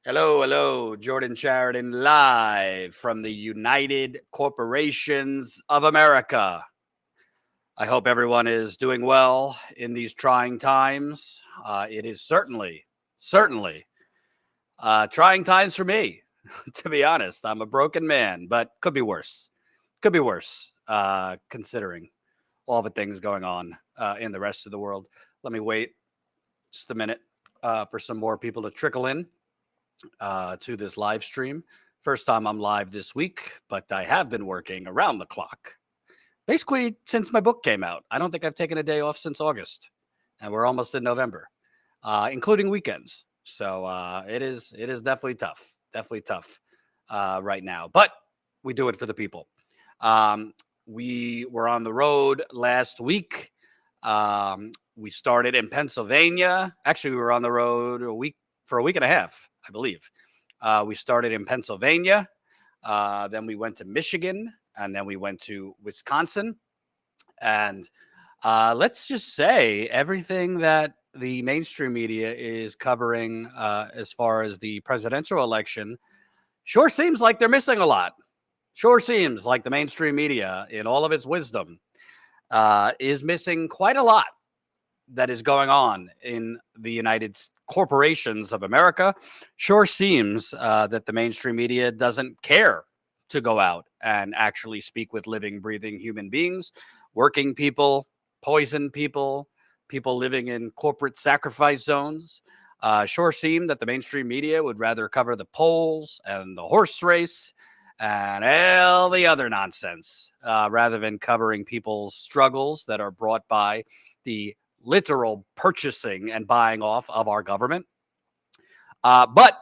Hello, hello, Jordan Chariton live from the United Corporations of America. I hope everyone is doing well in these trying times. It is certainly trying times for me, to be honest. I'm a broken man, but could be worse. Could be worse, considering all the things going on in the rest of the world. Let me wait just a minute for some more people to trickle in to this live stream. First time I'm live this week, but I have been working around the clock basically since my book came out. I don't think I've taken a day off since August, and we're almost in November, including weekends. So it is definitely tough right now. But we do it for the people. We were on the road last week. We started in Pennsylvania. Actually, we were on the road for a week and a half, I believe. We started in Pennsylvania. Then we went to Michigan, and then we went to Wisconsin. And let's just say everything that the mainstream media is covering as far as the presidential election sure seems like they're missing a lot. Sure seems like the mainstream media, in all of its wisdom, is missing quite a lot that is going on in the United Corporations of America. Sure seems that the mainstream media doesn't care to go out and actually speak with living, breathing human beings, working people, poisoned people, people living in corporate sacrifice zones. Sure seem that the mainstream media would rather cover the polls and the horse race and all the other nonsense rather than covering people's struggles that are brought by the literal purchasing and buying off of our government. But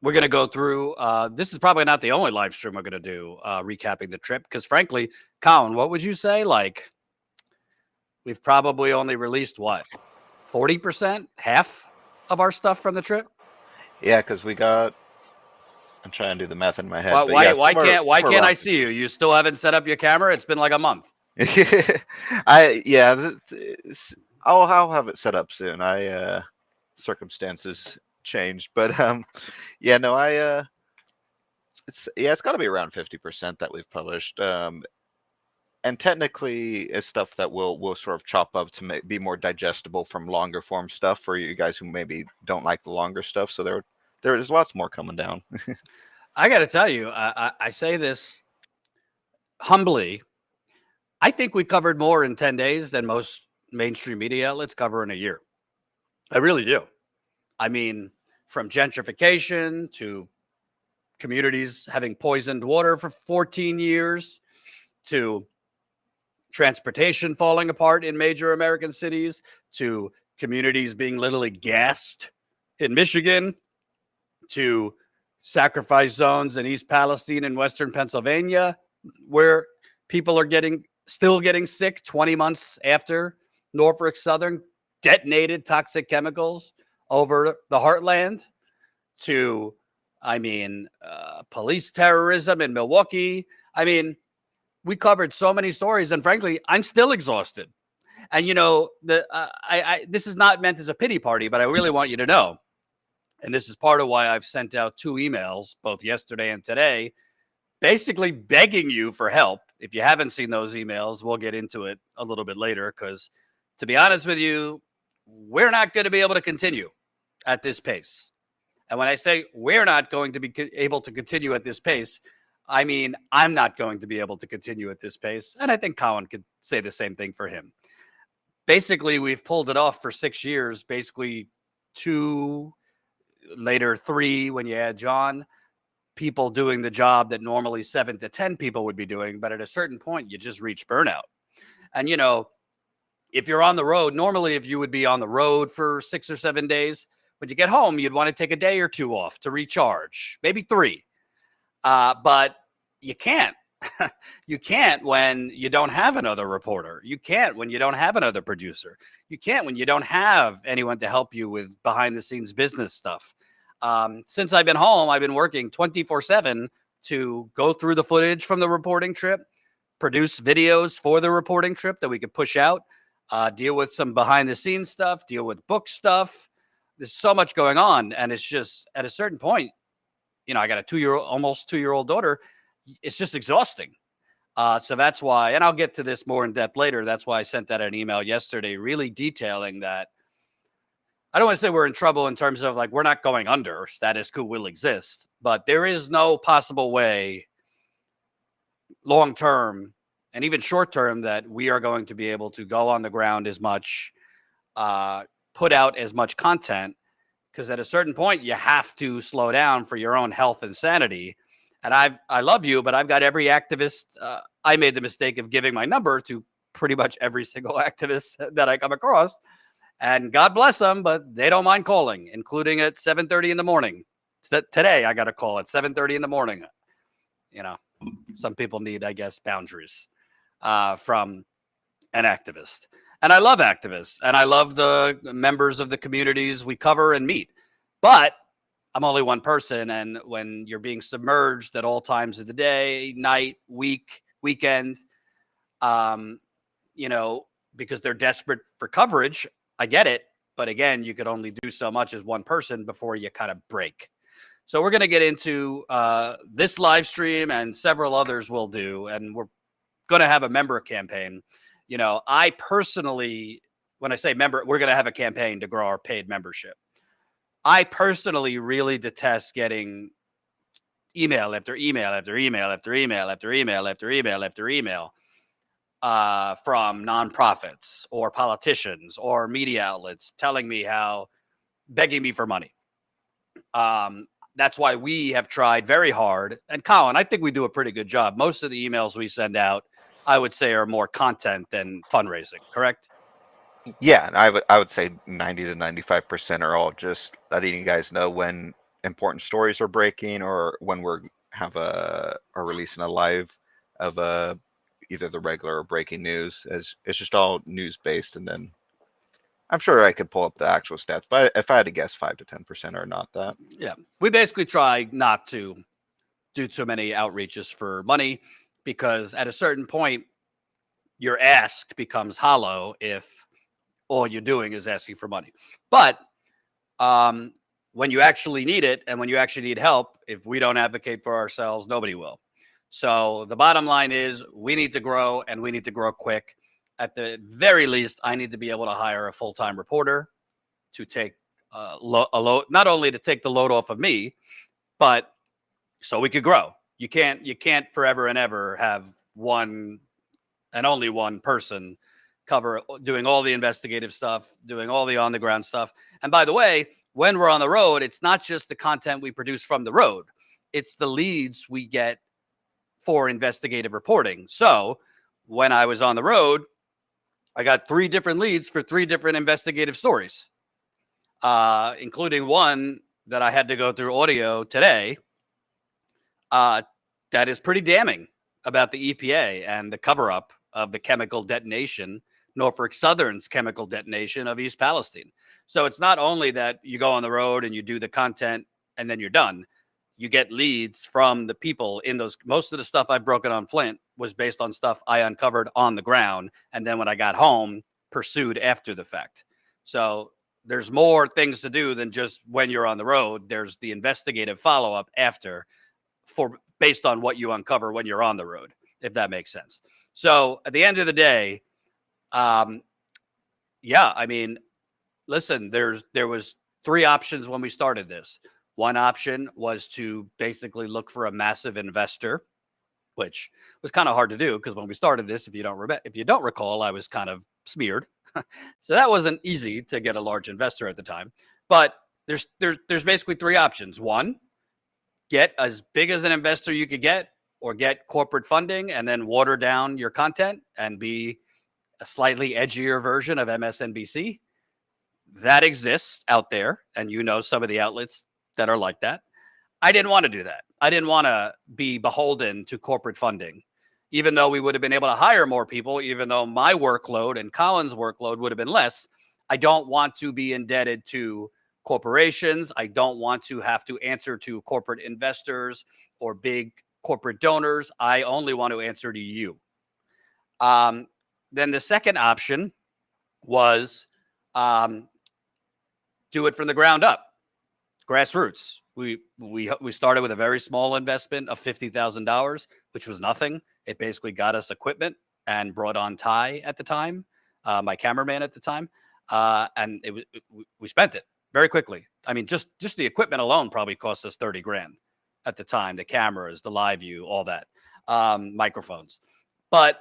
we're going to go through. This is probably not the only live stream we're going to do recapping the trip because, frankly, Colin, what would you say? Like, we've probably only released what, 40%, half of our stuff from the trip. Yeah, because we got. I'm trying to do the math in my head, Why? but Why? yeah, Why can't? Why somewhere can't around I see you? You still haven't set up your camera. It's been like a month. 50. I yeah, I'll have it set up soon. Circumstances changed, but yeah, no, it's got to be around 50% that we've published. And technically, it's stuff that we'll sort of chop up to be more digestible from longer form stuff for you guys who maybe don't like the longer stuff. So there's lots more coming down. I got to tell you, I say this humbly. I think we covered more in 10 days than most mainstream media outlets cover in a year. I really do. I mean, from gentrification to communities having poisoned water for 14 years to transportation falling apart in major American cities to communities being literally gassed in Michigan to sacrifice zones in East Palestine and Western Pennsylvania where people are still getting sick 20 months after Norfolk Southern detonated toxic chemicals over the heartland to, police terrorism in Milwaukee. I mean, we covered so many stories, and frankly, I'm still exhausted. And this is not meant as a pity party, but I really want you to know, and this is part of why I've sent out 2 emails, both yesterday and today, basically begging you for help. If you haven't seen those emails, we'll get into it a little bit later because, to be honest with you, we're not going to be able to continue at this pace. And when I say we're not going to be able to continue at this pace, I mean, I'm not going to be able to continue at this pace. And I think Colin could say the same thing for him. Basically, we've pulled it off for 6 years, basically 2, later 3 when you add John, people doing the job that normally 7 to 10 people would be doing. But at a certain point, you just reach burnout. And, if you're on the road, normally if you would be on the road for 6 or 7 days, when you get home, you'd want to take a day or 2 off to recharge, maybe 3. But you can't. You can't when you don't have another reporter. You can't when you don't have another producer. You can't when you don't have anyone to help you with behind the scenes business stuff. Since I've been home, I've been working 24/7 to go through the footage from the reporting trip, produce videos for the reporting trip that we could push out, deal with some behind the scenes stuff, deal with book stuff, there's so much going on, and it's just at a certain point, I got a almost 2-year-old daughter. It's just exhausting. So that's why, and I'll get to this more in depth later. That's why I sent that an email yesterday, really detailing that. I don't want to say we're in trouble in terms of like we're not going under. Status quo will exist, but there is no possible way, long term and even short term, that we are going to be able to go on the ground as much, put out as much content, because at a certain point you have to slow down for your own health and sanity. And I love you, but I've got every activist. I made the mistake of giving my number to pretty much every single activist that I come across, and God bless them, but they don't mind calling, including at 7:30 in the morning. Today I got a call at 7:30 in the morning. Some people need, I guess, boundaries from an activist. And I love activists, and I love the members of the communities we cover and meet. But I'm only one person, and when you're being submerged at all times of the day, night, weekend, because they're desperate for coverage, I get it. But again, you could only do so much as one person before you kind of break. So we're going to get into this live stream, and several others will do, and we're going to have a member campaign. I personally, when I say member, we're going to have a campaign to grow our paid membership. I personally really detest getting email after email after email after email after email after email after email from nonprofits or politicians or media outlets telling me begging me for money. That's why we have tried very hard. And Colin, I think we do a pretty good job. Most of the emails we send out, I would say, are more content than fundraising, correct? Yeah, and I would say 90 to 95% are all just letting you guys know when important stories are breaking, or when we're releasing a live of either the regular or breaking news. As it's just all news based, and then I'm sure I could pull up the actual stats, but if I had to guess, 5 to 10% are not that. Yeah, we basically try not to do too many outreaches for money, because at a certain point, your ask becomes hollow if all you're doing is asking for money. But when you actually need it, and when you actually need help, if we don't advocate for ourselves, nobody will. So the bottom line is we need to grow, and we need to grow quick. At the very least, I need to be able to hire a full-time reporter to take a load, not only to take the load off of me, but so we could grow. You can't forever and ever have one and only one person doing all the investigative stuff, doing all the on the ground stuff. And by the way, when we're on the road, it's not just the content we produce from the road, it's the leads we get for investigative reporting. So when I was on the road, I got 3 different leads for 3 different investigative stories, including one that I had to go through audio today. That is pretty damning about the EPA and the cover-up of the chemical detonation, Norfolk Southern's chemical detonation of East Palestine. So it's not only that you go on the road and you do the content and then you're done. You get leads from the people in those. Most of the stuff I've broken on Flint was based on stuff I uncovered on the ground, and then when I got home, pursued after the fact. So there's more things to do than just when you're on the road. There's the investigative follow-up after, based on what you uncover when you're on the road, if that makes sense. So at the end of the day, yeah, I mean, listen, there was 3 options when we started this. One option was to basically look for a massive investor, which was kind of hard to do because when we started this, if you don't recall, I was kind of smeared. So that wasn't easy to get a large investor at the time. But there's basically 3 options. One, get as big as an investor you could get, or get corporate funding and then water down your content and be a slightly edgier version of MSNBC. That exists out there, and some of the outlets that are like that. I didn't want to do that. I didn't want to be beholden to corporate funding, even though we would have been able to hire more people, even though my workload and Colin's workload would have been less. I don't want to be indebted to corporations. I don't want to have to answer to corporate investors or big corporate donors. I only want to answer to you. Then the second option was do it from the ground up, grassroots. We started with a very small investment of $50,000, which was nothing. It basically got us equipment and brought on Ty at the time, my cameraman at the time, and we spent it very quickly. I mean, just the equipment alone probably cost us 30 grand at the time. The cameras, the live view, all that, microphones. But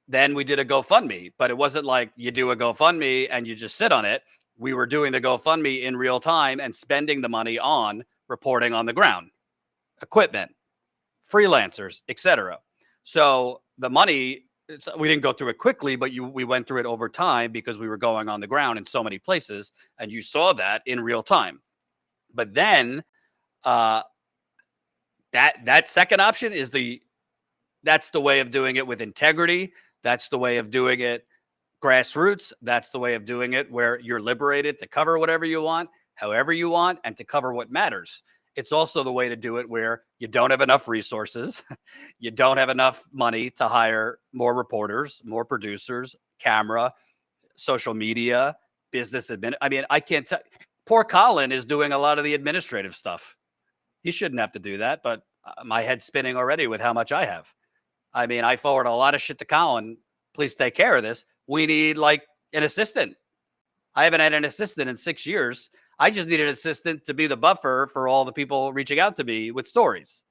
then we did a GoFundMe, but it wasn't like you do a GoFundMe and you just sit on it. We were doing the GoFundMe in real time and spending the money on reporting on the ground, equipment, freelancers, etc. So the money, we didn't go through it quickly, but we went through it over time because we were going on the ground in so many places, and you saw that in real time. But then that second option is that's the way of doing it with integrity. That's the way of doing it grassroots. That's the way of doing it where you're liberated to cover whatever you want, however you want, and to cover what matters. It's also the way to do it where you don't have enough resources. You don't have enough money to hire more reporters, more producers, camera, social media, business admin. I mean, I can't tell. Poor Colin is doing a lot of the administrative stuff. He shouldn't have to do that, but my head's spinning already with how much I have. I mean, I forward a lot of shit to Colin. Please take care of this. We need like an assistant. I haven't had an assistant in 6 years. I just need an assistant to be the buffer for all the people reaching out to me with stories.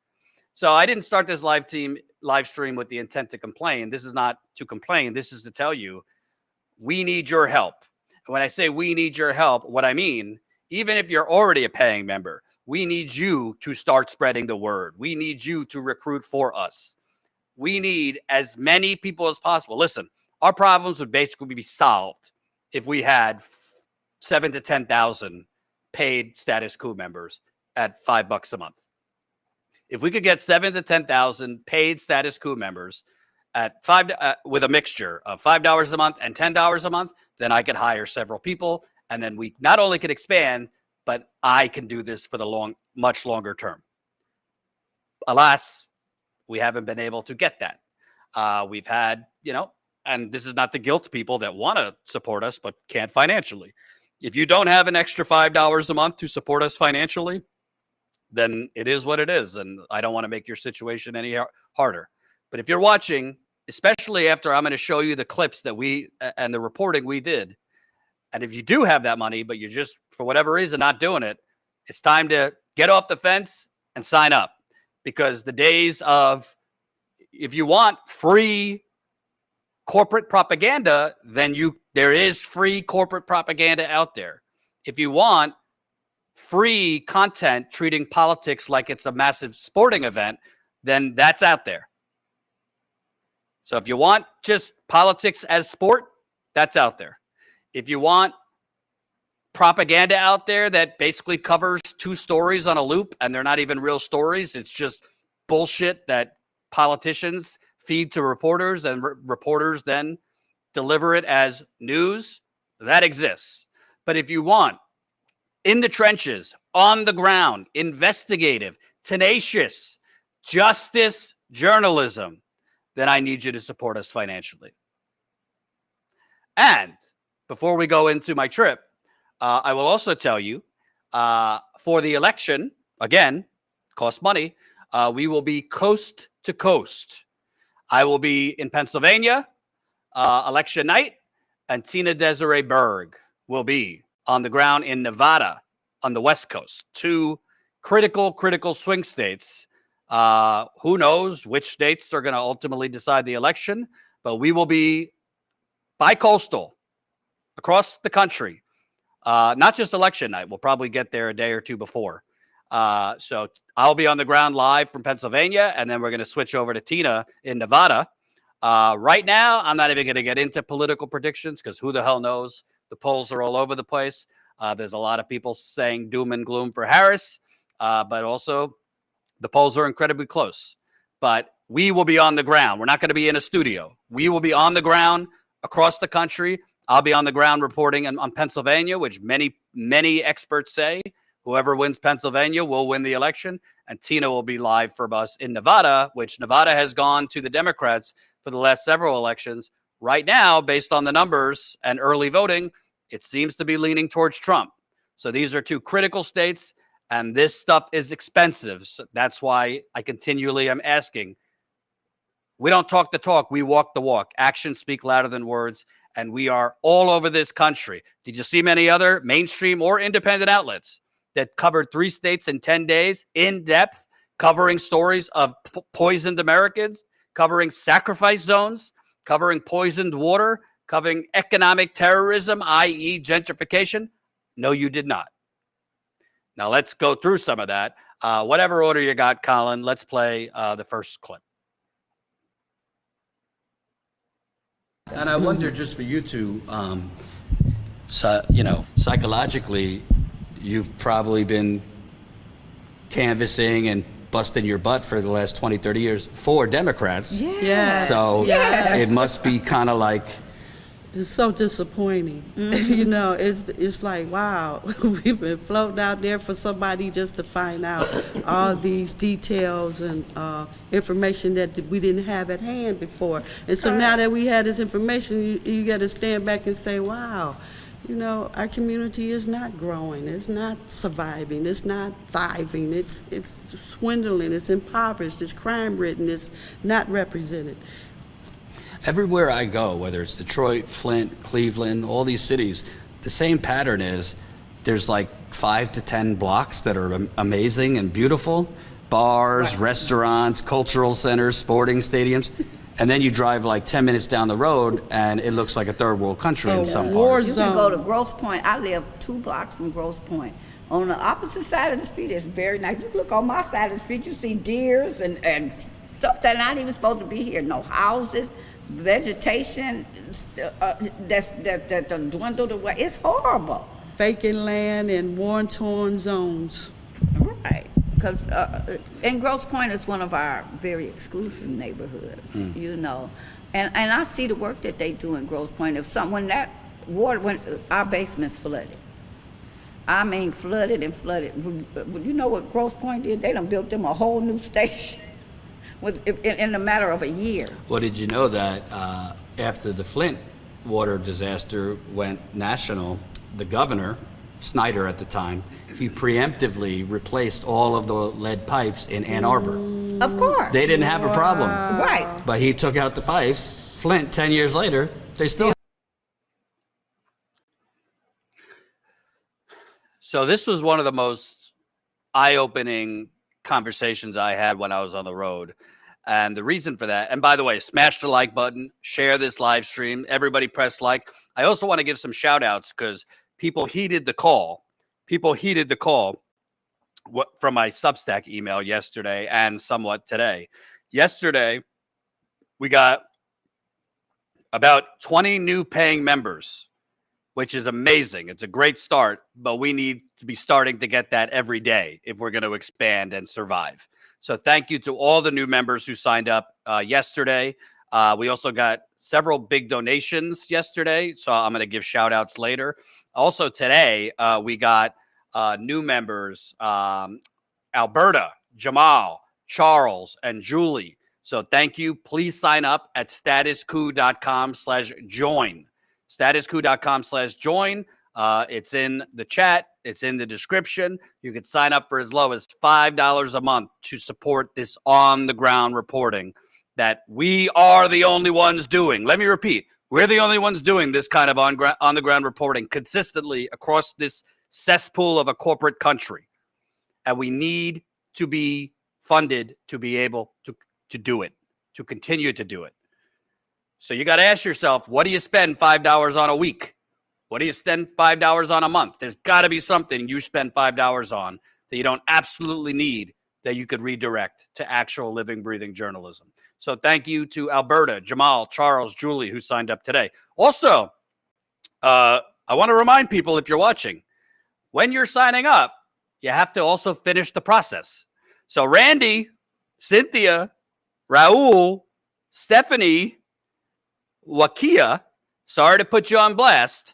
So I didn't start this live stream with the intent to complain. This is not to complain. This is to tell you, we need your help. And when I say we need your help, what I mean, even if you're already a paying member, we need you to start spreading the word. We need you to recruit for us. We need as many people as possible. Listen, our problems would basically be solved if we had 7,000 to 10,000 paid Status Coup members at $5 a month. If we could get 7,000 to 10,000 paid Status Coup members at with a mixture of $5 a month and $10 a month, then I could hire several people, and then we not only could expand, but I can do this for the much longer term. Alas, we haven't been able to get that. We've had, and this is not to guilt people that want to support us but can't financially. If you don't have an extra $5 a month to support us financially, then it is what it is. And I don't want to make your situation any harder. But if you're watching, especially after I'm going to show you the clips that and the reporting we did, and if you do have that money, but you're just, for whatever reason, not doing it, it's time to get off the fence and sign up. Because the days of, if you want free corporate propaganda, then there is free corporate propaganda out there. If you want free content treating politics like it's a massive sporting event, then that's out there. So if you want just politics as sport, that's out there. If you want propaganda out there that basically covers two stories on a loop and they're not even real stories, it's just bullshit that politicians feed to reporters and reporters then deliver it as news, that exists. But if you want in the trenches, on the ground, investigative, tenacious, justice journalism, then I need you to support us financially. And before we go into my trip, I will also tell you, for the election, again, costs money, we will be coast to coast. I will be in Pennsylvania, election night, and Tina Desiree Berg will be on the ground in Nevada on the West Coast. Two critical swing states. Who knows which states are going to ultimately decide the election, but we will be bi-coastal across the country. Not just election night. We'll probably get there a day or two before. So I'll be on the ground live from Pennsylvania, and then we're going to switch over to Tina in Nevada. Right now, I'm not even going to get into political predictions because who the hell knows? The polls are all over the place. There's a lot of people saying doom and gloom for Harris, but also the polls are incredibly close. But we will be on the ground. We're not going to be in a studio. We will be on the ground across the country. I'll be on the ground reporting on Pennsylvania, which many experts say whoever wins Pennsylvania will win the election. And Tina will be live for us in Nevada, which Nevada has gone to the Democrats for the last several elections. Right now, based on the numbers and early voting, it seems to be leaning towards Trump. So these are two critical states, and this stuff is expensive. So that's why I continually am asking. We don't talk the talk, we walk the walk. Actions speak louder than words, and we are all over this country. Did you see many other mainstream or independent outlets that covered 3 states in 10 days in depth, covering stories of poisoned Americans, covering sacrifice zones, covering poisoned water, covering economic terrorism, i.e. gentrification? No, you did not. Now let's go through some of that. Whatever order you got, Colin, let's play the first clip. And I wonder, just for you two, psychologically, you've probably been canvassing and busting your butt for the last 20, 30 years for Democrats. Yes. So yes. It must be kind of like... It's so disappointing. It's like, wow, we've been floating out there for somebody just to find out all these details and information that we didn't have at hand before. And so now that we had this information, you got to stand back and say, wow, our community is not growing, it's not surviving, it's not thriving, it's swindling, it's impoverished, it's crime-ridden, it's not represented. Everywhere I go, whether it's Detroit, Flint, Cleveland, all these cities, the same pattern is there's like 5 to 10 blocks that are amazing and beautiful. Bars, restaurants, cultural centers, sporting stadiums. And then you drive like 10 minutes down the road and it looks like a third world country in some parts. You can go to Grosse Pointe. I live 2 blocks from Grosse Pointe. On the opposite side of the street, it's very nice. You look on my side of the street, you see deers and stuff that's not even supposed to be here. No houses, vegetation that done dwindled away. It's horrible. Vacant land in war-torn zones. Right, because and Grosse Pointe is one of our very exclusive neighborhoods, And I see the work that they do in Grosse Pointe. When our basement's flooded. I mean, flooded and flooded. You know what Grosse Pointe did? They done built them a whole new station. In a matter of a year. Well, did you know that after the Flint water disaster went national, the governor, Snyder at the time, he preemptively replaced all of the lead pipes in Ann Arbor. Of course. They didn't have a problem. Right. But he took out the pipes. Flint, 10 years later, they still... So this was one of the most eye-opening conversations I had when I was on the road. And the reason for that, and by the way, smash the like button, share this live stream, everybody press like. I also want to give some shout outs because people heeded the call. From my Substack email yesterday and somewhat today. Yesterday, we got about 20 new paying members, which is amazing. It's a great start, but we need to be starting to get that every day if we're going to expand and survive. So thank you to all the new members who signed up yesterday. We also got several big donations yesterday, so I'm going to give shout outs later. Also today, we got new members, Alberta, Jamal, Charles, and Julie. So thank you. Please sign up at statuscoup.com/join. statuscoup.com/join. It's in the chat. It's in the description. You can sign up for as low as $5 a month to support this on-the-ground reporting that we are the only ones doing. Let me repeat. We're the only ones doing this kind of on-the-ground reporting consistently across this cesspool of a corporate country. And we need to be funded to be able to do it, to continue to do it. So you got to ask yourself, what do you spend $5 on a week? What do you spend $5 on a month? There's got to be something you spend $5 on that you don't absolutely need that you could redirect to actual living, breathing journalism. So thank you to Alberta, Jamal, Charles, Julie, who signed up today. Also, I want to remind people, if you're watching, when you're signing up, you have to also finish the process. So Randy, Cynthia, Raul, Stephanie, Wakia, sorry to put you on blast,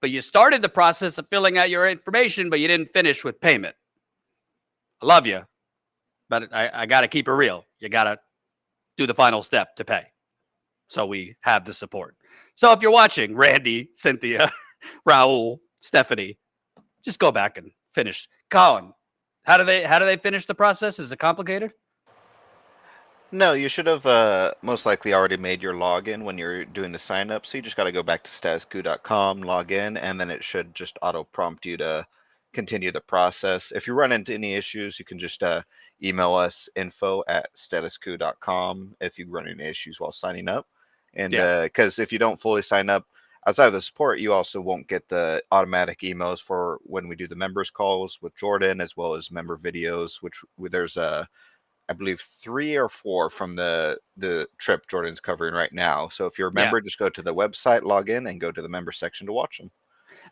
but you started the process of filling out your information, but you didn't finish with payment. I love you, but I got to keep it real. You got to do the final step to pay. So we have the support. So if you're watching, Randy, Cynthia, Raul, Stephanie, just go back and finish. Colin, how do they finish the process? Is it complicated? No, you should have most likely already made your login when you're doing the sign up. So you just got to go back to StatusCoup.com, log in, and then it should just auto prompt you to continue the process. If you run into any issues, you can just email us info@statuscoup.com if you run into issues while signing up. And because if you don't fully sign up outside of the support, you also won't get the automatic emails for when we do the members calls with Jordan, as well as member videos, which there's I believe 3 or 4 from the trip Jordan's covering right now. So if you're a member, just go to the website, log in, and go to the member section to watch them.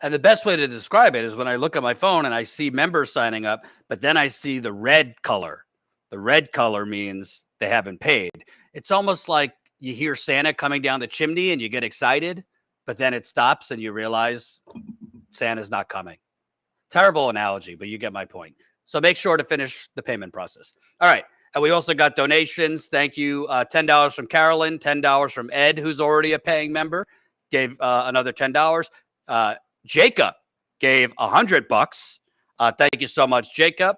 And the best way to describe it is when I look at my phone and I see members signing up, but then I see the red color. The red color means they haven't paid. It's almost like you hear Santa coming down the chimney and you get excited, but then it stops and you realize Santa's not coming. Terrible analogy, but you get my point. So make sure to finish the payment process. All right. And we also got donations. Thank you. $10 from Carolyn, $10 from Ed, who's already a paying member, gave another $10. Jacob gave $100. Thank you so much, Jacob.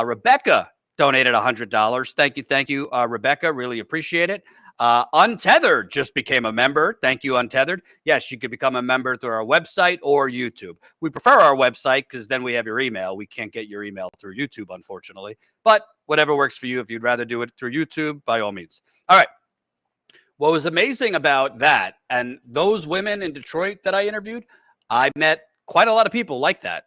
Rebecca donated $100. Thank you, Rebecca. Really appreciate it. Untethered just became a member. Thank you, Untethered. Yes, you could become a member through our website or YouTube. We prefer our website because then we have your email. We can't get your email through YouTube, unfortunately. But whatever works for you. If you'd rather do it through YouTube, by all means. All right. What was amazing about that and those women in Detroit that I interviewed, I met quite a lot of people like that.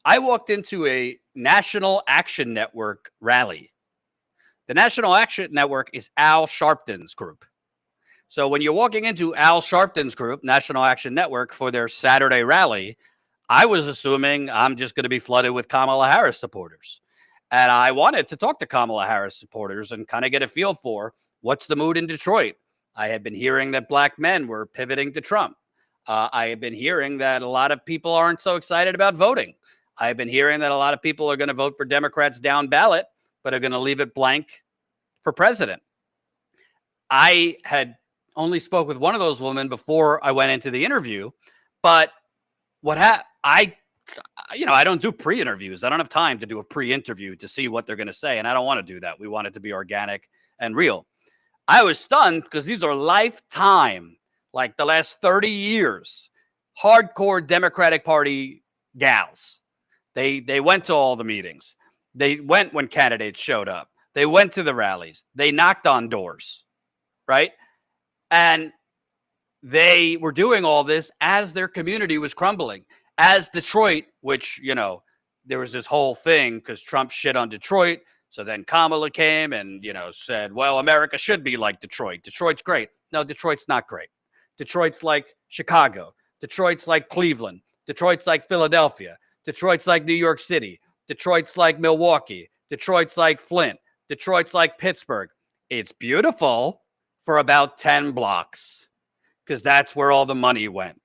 I walked into a National Action Network rally. The National Action Network is Al Sharpton's group. So when you're walking into Al Sharpton's group, National Action Network, for their Saturday rally, I was assuming I'm just going to be flooded with Kamala Harris supporters. And I wanted to talk to Kamala Harris supporters and kind of get a feel for what's the mood in Detroit. I had been hearing that black men were pivoting to Trump. I have been hearing that a lot of people aren't so excited about voting. I've been hearing that a lot of people are going to vote for Democrats down ballot, but are going to leave it blank for president. I had only spoke with one of those women before I went into the interview, but I don't do pre-interviews. I don't have time to do a pre-interview to see what they're going to say, and I don't want to do that. We want it to be organic and real. I was stunned because these are lifetime, like the last 30 years, hardcore Democratic Party gals. They went to all the meetings. They went when candidates showed up. They went to the rallies. They knocked on doors, right? And they were doing all this as their community was crumbling. As Detroit, which, there was this whole thing because Trump shit on Detroit. So then Kamala came and, said, well, America should be like Detroit. Detroit's great. No, Detroit's not great. Detroit's like Chicago. Detroit's like Cleveland. Detroit's like Philadelphia. Detroit's like New York City. Detroit's like Milwaukee. Detroit's like Flint. Detroit's like Pittsburgh. It's beautiful for about 10 blocks because that's where all the money went.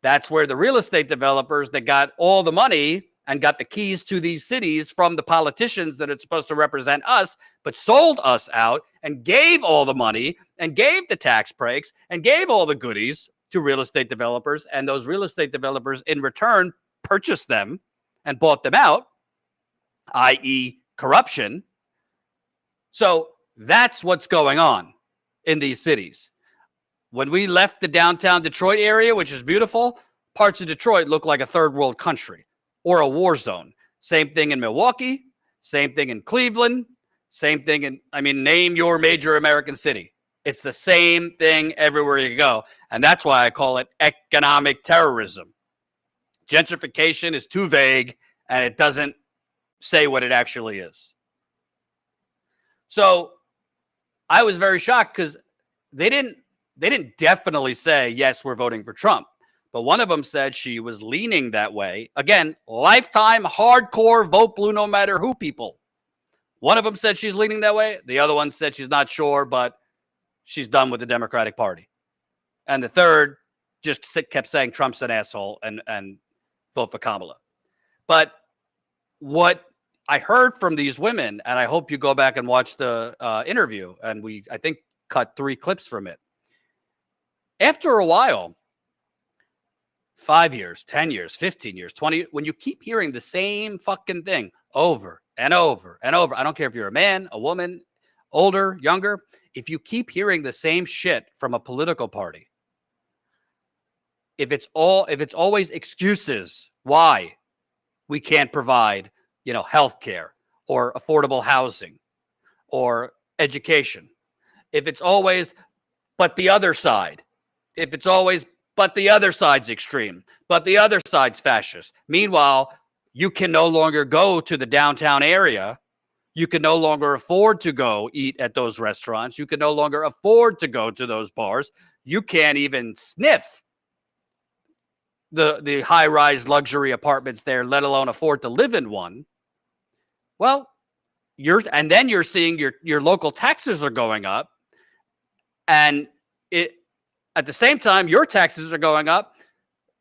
That's where the real estate developers that got all the money and got the keys to these cities from the politicians that are supposed to represent us, but sold us out and gave all the money and gave the tax breaks and gave all the goodies to real estate developers. And those real estate developers in return purchased them and bought them out, i.e. corruption. So that's what's going on in these cities. When we left the downtown Detroit area, which is beautiful, parts of Detroit look like a third world country or a war zone. Same thing in Milwaukee, same thing in Cleveland, same thing in, name your major American city. It's the same thing everywhere you go. And that's why I call it economic terrorism. Gentrification is too vague and it doesn't say what it actually is. So I was very shocked because they didn't definitely say, yes, we're voting for Trump. But one of them said she was leaning that way. Again, lifetime hardcore vote blue no matter who people. One of them said she's leaning that way. The other one said she's not sure, but she's done with the Democratic Party. And the third just kept saying Trump's an asshole and vote for Kamala. But what I heard from these women, and I hope you go back and watch the interview, and I think, cut 3 clips from it. After a while, 5 years, 10 years, 15 years, 20, when you keep hearing the same fucking thing over and over and over, I don't care if you're a man, a woman, older, younger, if you keep hearing the same shit from a political party, if it's always excuses why we can't provide, health care or affordable housing or education, if it's always, but the other side, if it's always, but the other side's extreme, but the other side's fascist. Meanwhile, you can no longer go to the downtown area. You can no longer afford to go eat at those restaurants. You can no longer afford to go to those bars. You can't even sniff the high-rise luxury apartments there, let alone afford to live in one. Well, then you're seeing your local taxes are going up, and at the same time your taxes are going up.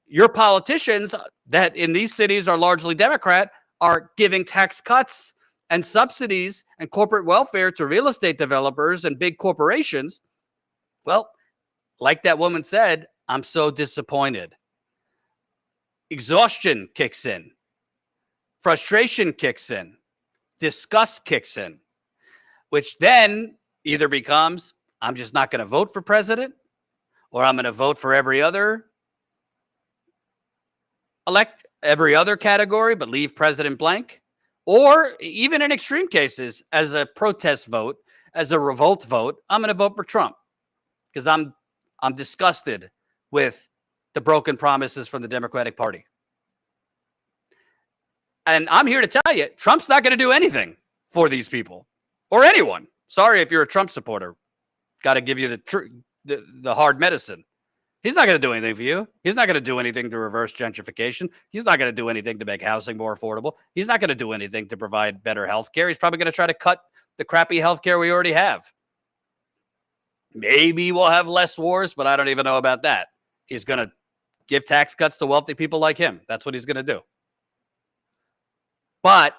Your politicians that in these cities are largely Democrat are giving tax cuts and subsidies and corporate welfare to real estate developers and big corporations. Well, like that woman said, I'm so disappointed. Exhaustion kicks in. Frustration kicks in. Disgust kicks in, which then either becomes, I'm just not going to vote for president, or I'm going to vote for every other category, but leave president blank. Or even in extreme cases, as a protest vote, as a revolt vote, I'm going to vote for Trump because I'm disgusted with the broken promises from the Democratic Party. And I'm here to tell you, Trump's not going to do anything for these people or anyone. Sorry if you're a Trump supporter. Got to give you the hard medicine. He's not going to do anything for you. He's not going to do anything to reverse gentrification. He's not going to do anything to make housing more affordable. He's not going to do anything to provide better health care. He's probably going to try to cut the crappy health care we already have. Maybe we'll have less wars, but I don't even know about that. He's going to give tax cuts to wealthy people like him. That's what he's going to do. But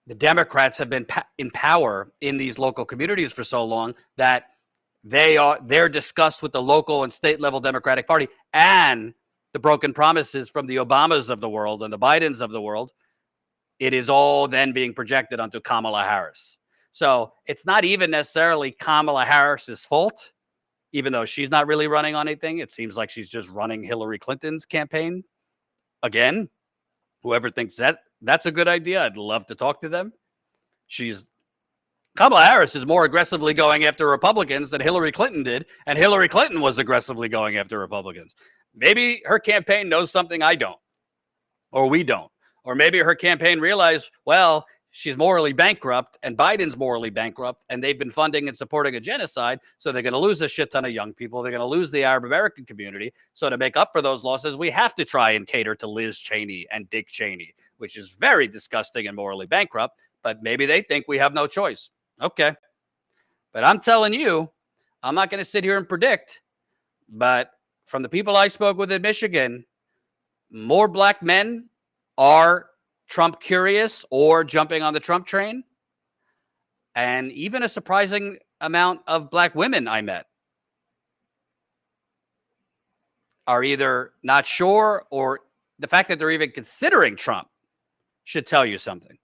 the Democrats have been in power in these local communities for so long that their disgust with the local and state level Democratic Party and the broken promises from the Obamas of the world and the Bidens of the world, it is all then being projected onto Kamala Harris. So it's not even necessarily Kamala Harris's fault, even though she's not really running on anything. It seems like she's just running Hillary Clinton's campaign. Again, whoever thinks that's a good idea, I'd love to talk to them. Kamala Harris is more aggressively going after Republicans than Hillary Clinton did, and Hillary Clinton was aggressively going after Republicans. Maybe her campaign knows something I don't, or we don't. Or maybe her campaign realized, well, she's morally bankrupt and Biden's morally bankrupt, and they've been funding and supporting a genocide, so they're going to lose a shit ton of young people. They're going to lose the Arab American community. So to make up for those losses, we have to try and cater to Liz Cheney and Dick Cheney, which is very disgusting and morally bankrupt, but maybe they think we have no choice. Okay. But I'm telling you, I'm not going to sit here and predict, but from the people I spoke with in Michigan, more black men are Trump curious or jumping on the Trump train. And even a surprising amount of black women I met are either not sure, or the fact that they're even considering Trump should tell you something.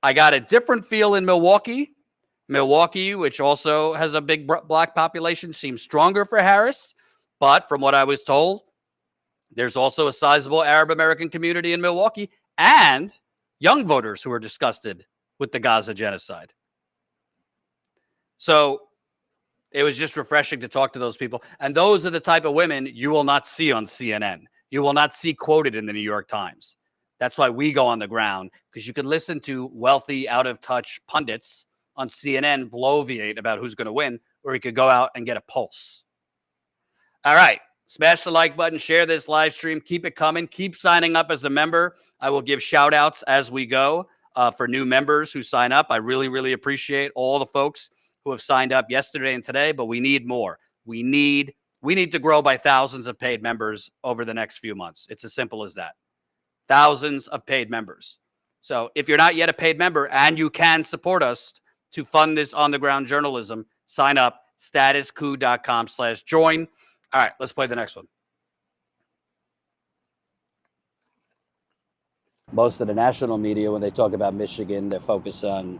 I got a different feel in Milwaukee. Milwaukee, which also has a big black population, seems stronger for Harris. But from what I was told, there's also a sizable Arab American community in Milwaukee and young voters who are disgusted with the Gaza genocide. So it was just refreshing to talk to those people. And those are the type of women you will not see on CNN. You will not see quoted in the New York Times. That's why we go on the ground, because you could listen to wealthy, out-of-touch pundits on CNN bloviate about who's going to win, or you could go out and get a pulse. All right. Smash the like button, share this live stream, keep it coming, keep signing up as a member. I will give shout outs as we go for new members who sign up. I really, really appreciate all the folks who have signed up yesterday and today, but we need more. We need to grow by thousands of paid members over the next few months. It's as simple as that. Thousands of paid members. So if you're not yet a paid member and you can support us to fund this on-the-ground journalism, sign up, statuscoup.com/join. All right, let's play the next one. most of the national media, when they talk about Michigan, they're focused on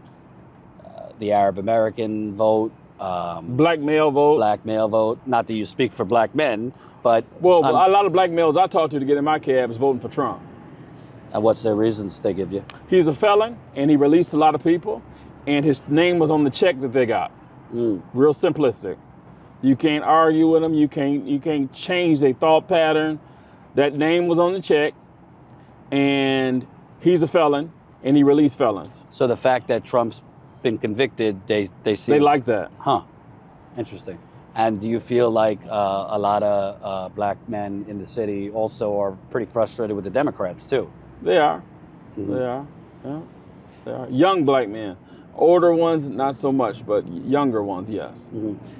the Arab American vote, Black male vote. black male vote. Not that you speak for black men, but Well, a lot of black males I talked to get in my cab is voting for Trump. and what's their reasons they give you? He's a felon, and he released a lot of people, and his name was on the check that they got. Real simplistic. You can't argue with them. You can't change their thought pattern. That name was on the check, and he's a felon, and he released felons. So the fact that Trump's been convicted, they see They like that. Huh. Interesting. And do you feel like a lot of black men in the city also are pretty frustrated with the Democrats too? They are. They are. Yeah. They are. Young black men. Older ones, not so much, but younger ones, yes.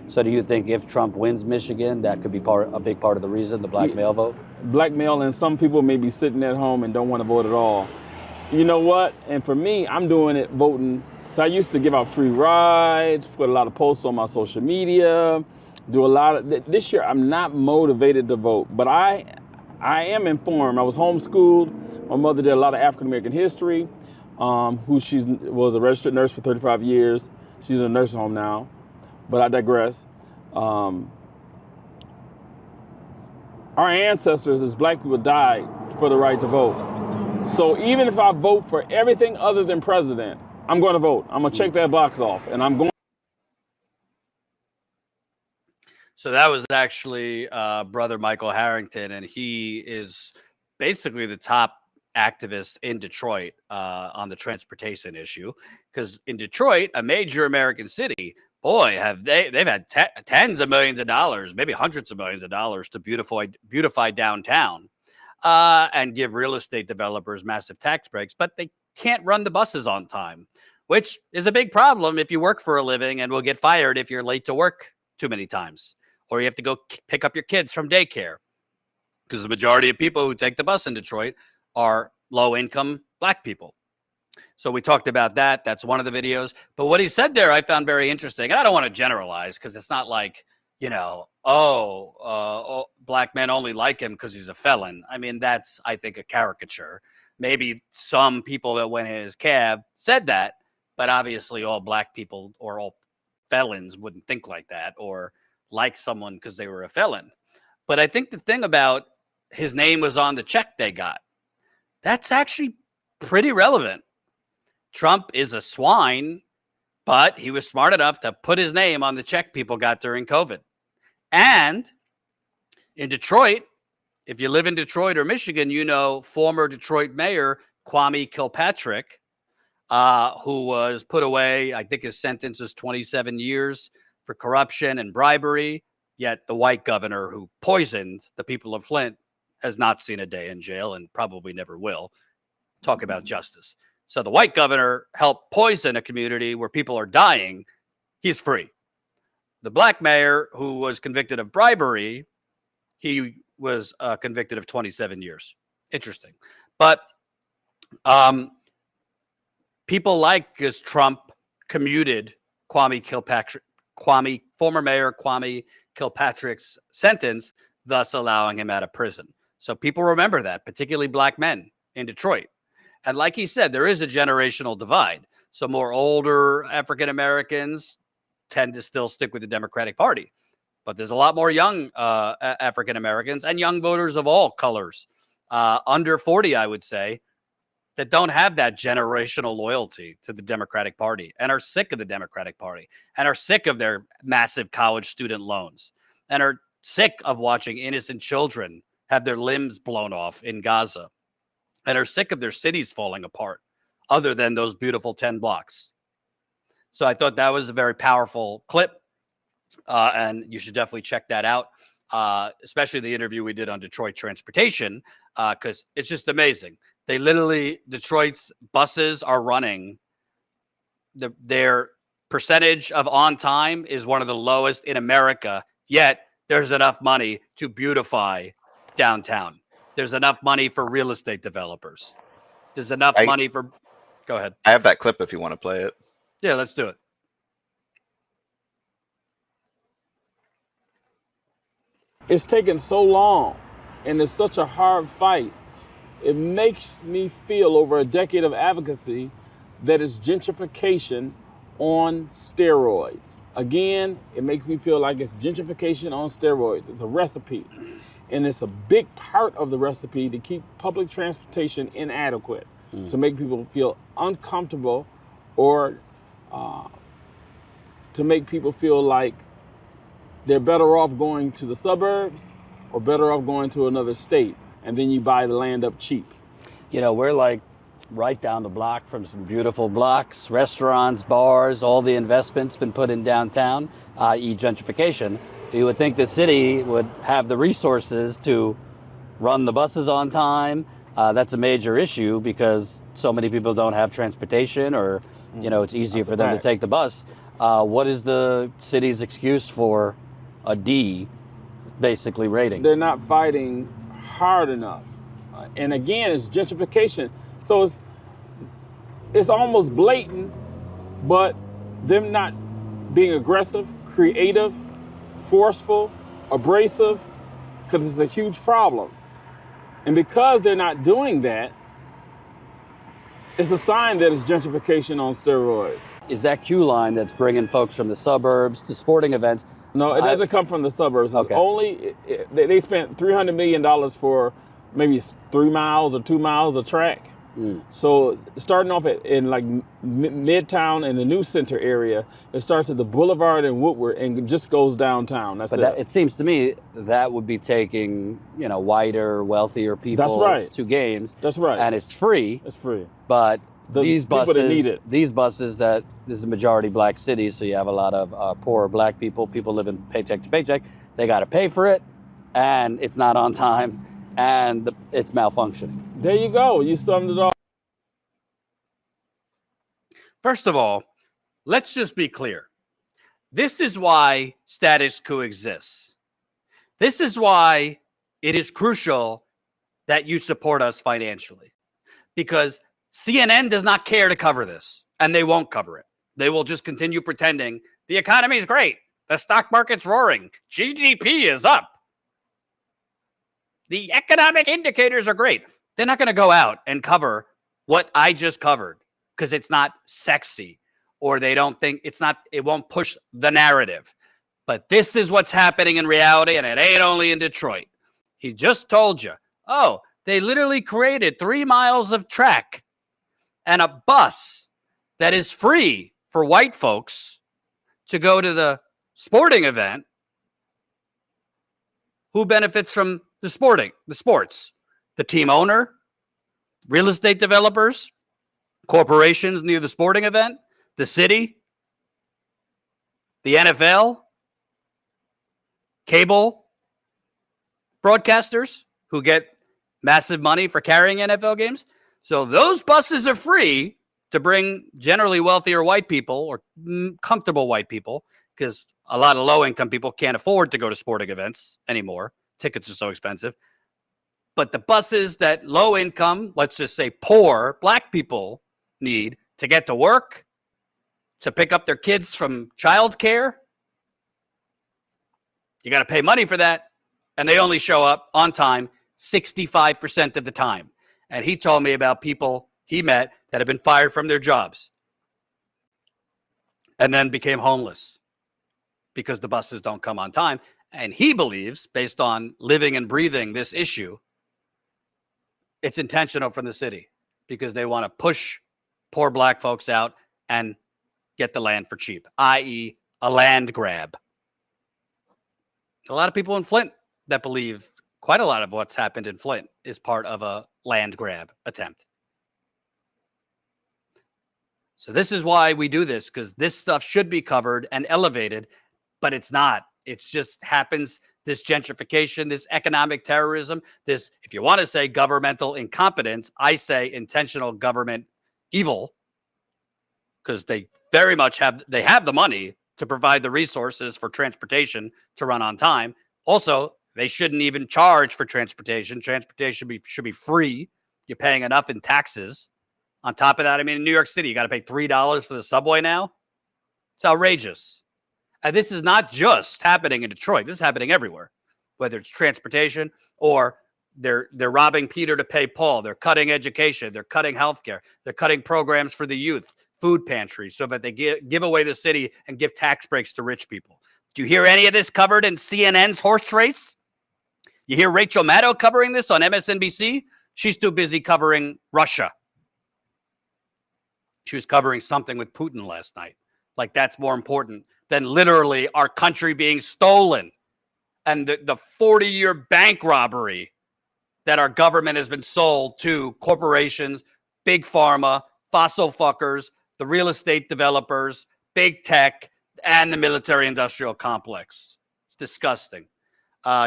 So do you think if Trump wins Michigan, that could be a big part of the reason, the black male vote? Black male, and some people may be sitting at home and don't want to vote at all. You know what? And for me, I'm doing it voting. So I used to give out free rides, put a lot of posts on my social media, do a lot of, this year I'm not motivated to vote, but I am informed. I was homeschooled. My mother did a lot of African-American history, she was a registered nurse for 35 years. She's in a nursing home now, but I digress. Our ancestors as black people died for the right to vote. So even if I vote for everything other than president, I'm going to vote. I'm going to check that box off, and I'm going. So that was actually Brother Michael Harrington, and he is basically the top activist in Detroit on the transportation issue. Because in Detroit, a major American city, boy, they've had tens of millions of dollars, maybe hundreds of millions of dollars to beautify downtown and give real estate developers massive tax breaks, but they can't run the buses on time, which is a big problem if you work for a living and will get fired if you're late to work too many times, or you have to go pick up your kids from daycare, because the majority of people who take the bus in Detroit are low-income black people. So we talked about that. That's one of the videos. But what he said there, I found very interesting. And I don't want to generalize, because it's not like, black men only like him because he's a felon. I mean, that's, I think, a caricature. Maybe some people that went in his cab said that, but obviously all black people or all felons wouldn't think like that or like someone because they were a felon. But I think the thing about his name was on the check they got, that's actually pretty relevant. Trump is a swine, but he was smart enough to put his name on the check people got during COVID. And in Detroit, if you live in Detroit or Michigan, you know former Detroit Mayor Kwame Kilpatrick, who was put away. I think his sentence was 27 years for corruption and bribery. Yet the white governor who poisoned the people of Flint has not seen a day in jail and probably never will. Talk about justice. So the white governor helped poison a community where people are dying. He's free. The black mayor who was convicted of bribery, he was convicted of 27 years. Interesting. But people like as Trump commuted former Mayor Kwame Kilpatrick's sentence, thus allowing him out of prison. So people remember that, particularly black men in Detroit. And like he said, there is a generational divide. So more older African Americans tend to still stick with the Democratic Party. But there's a lot more young African Americans and young voters of all colors, under 40, I would say, that don't have that generational loyalty to the Democratic Party and are sick of the Democratic Party and are sick of their massive college student loans and are sick of watching innocent children have their limbs blown off in Gaza and are sick of their cities falling apart, other than those beautiful 10 blocks. So I thought that was a very powerful clip, and you should definitely check that out, especially the interview we did on Detroit transportation, because it's just amazing. They literally, Detroit's buses are running, their percentage of on time is one of the lowest in America, yet there's enough money to beautify downtown. There's enough money for real estate developers. There's enough money for, go ahead. I have that clip if you want to play it. Yeah, let's do it. It's taken so long, and it's such a hard fight it makes me feel over a decade of advocacy that it's gentrification on steroids. Again, it makes me feel like it's gentrification on steroids. It's a recipe. And it's a big part of the recipe to keep public transportation inadequate, to make people feel uncomfortable, or to make people feel like they're better off going to the suburbs or better off going to another state, and then you buy the land up cheap. You know, we're like right down the block from some beautiful blocks, restaurants, bars, all the investments been put in downtown, i.e. gentrification. You would think the city would have the resources to run the buses on time. That's a major issue because so many people don't have transportation, or, you know, it's easier for them to take the bus. What is the city's excuse for a D, basically, rating? They're not fighting hard enough. And again, it's gentrification. So it's almost blatant, but them not being aggressive, creative, forceful, abrasive, because it's a huge problem. And because they're not doing that, it's a sign that it's gentrification on steroids. Is that queue line that's bringing folks from the suburbs to sporting events? No, it doesn't come from the suburbs. It's only, they spent $300 million for maybe 3 miles or 2 miles of track. So starting off in like Midtown and the New Center area, it starts at the Boulevard and Woodward and just goes downtown. That's it. It seems to me that would be taking, you know, whiter, wealthier people to games. That's right. And it's free. It's free. But these buses, that need it. This is a majority black city, so you have a lot of poor black people living paycheck to paycheck. They got to pay for it, and it's not on time, and it's malfunctioning. There you go. You summed it all. First of all, let's just be clear. This is why Status Coup exists. This is why it is crucial that you support us financially, because CNN does not care to cover this, and they won't cover it. They will just continue pretending the economy is great, the stock market's roaring, GDP is up, the economic indicators are great. They're not going to go out and cover what I just covered because it's not sexy, or they don't think it won't push the narrative. But this is what's happening in reality, and it ain't only in Detroit. He just told you, they literally created 3 miles of track and a bus that is free for white folks to go to the sporting event. Who benefits from the sports? The team owner, real estate developers, corporations near the sporting event, the city, the NFL, cable broadcasters who get massive money for carrying NFL games. So those buses are free to bring generally wealthier white people, or comfortable white people, because a lot of low-income people can't afford to go to sporting events anymore. Tickets are so expensive. But the buses that low-income, let's just say poor black people need to get to work, to pick up their kids from childcare, you got to pay money for that. And they only show up on time 65% of the time. And he told me about people he met that have been fired from their jobs and then became homeless because the buses don't come on time. And he believes, based on living and breathing this issue, it's intentional from the city because they want to push poor black folks out and get the land for cheap, i.e. a land grab. A lot of people in Flint that believe quite a lot of what's happened in Flint is part of a land grab attempt. So this is why we do this, because this stuff should be covered and elevated, but it's not. It's just happens, this gentrification, this economic terrorism, this, if you want to say governmental incompetence, I say intentional government evil, because they very much have the money to provide the resources for transportation to run on time. Also, they shouldn't even charge for transportation. Transportation should be free. You're paying enough in taxes. On top of that, I mean, in New York City, you got to pay $3 for the subway now. It's outrageous. And this is not just happening in Detroit. This is happening everywhere, whether it's transportation or They're robbing Peter to pay Paul. They're cutting education. They're cutting healthcare. They're cutting programs for the youth, food pantries, so that they give away the city and give tax breaks to rich people. Do you hear any of this covered in CNN's horse race? You hear Rachel Maddow covering this on MSNBC? She's too busy covering Russia. She was covering something with Putin last night. Like that's more important than literally our country being stolen and the 40-year bank robbery that our government has been sold to corporations, big pharma, fossil fuckers, the real estate developers, big tech, and the military-industrial complex. It's disgusting.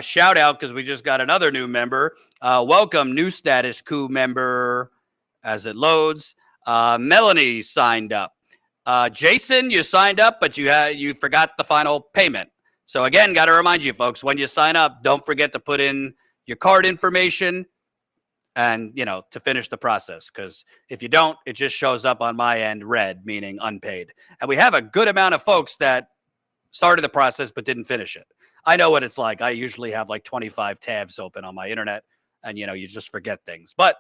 Shout out, because we just got another new member. Welcome, new Status Coup member, as it loads. Melanie signed up. Jason, you signed up, but you forgot the final payment. So again, got to remind you, folks, when you sign up, don't forget to put in your card information and, to finish the process. Because if you don't, it just shows up on my end red, meaning unpaid. And we have a good amount of folks that started the process but didn't finish it. I know what it's like. I usually have like 25 tabs open on my internet and, you just forget things. But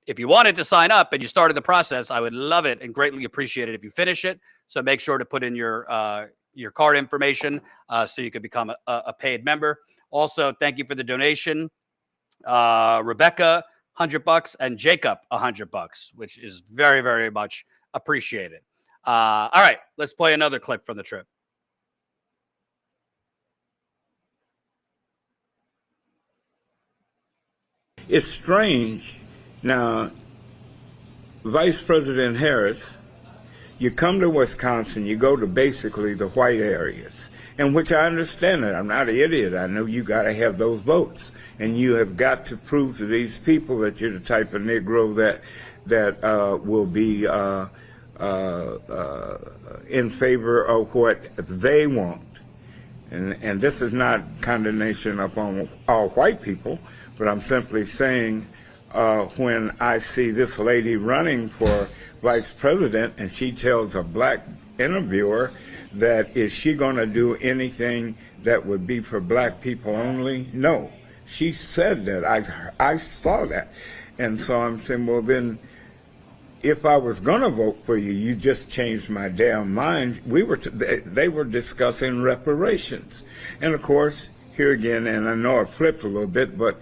if you wanted to sign up and you started the process, I would love it and greatly appreciate it if you finish it. So make sure to put in your card information so you could become a paid member. Also, thank you for the donation. Rebecca, $100, and Jacob, $100, which is very, very much appreciated. All right, let's play another clip from the trip. It's strange. Now, Vice President Harris, you come to Wisconsin, you go to basically the white areas, in which I understand that. I'm not an idiot. I know you got to have those votes, and you have got to prove to these people that you're the type of Negro that will be in favor of what they want. And this is not condemnation upon all white people, but I'm simply saying when I see this lady running for vice president and she tells a black interviewer that is she going to do anything that would be for black people only? No. She said that. I saw that. And so I'm saying, well, then if I was going to vote for you, you just changed my damn mind. They were discussing reparations. And of course, here again, and I know I flipped a little bit, but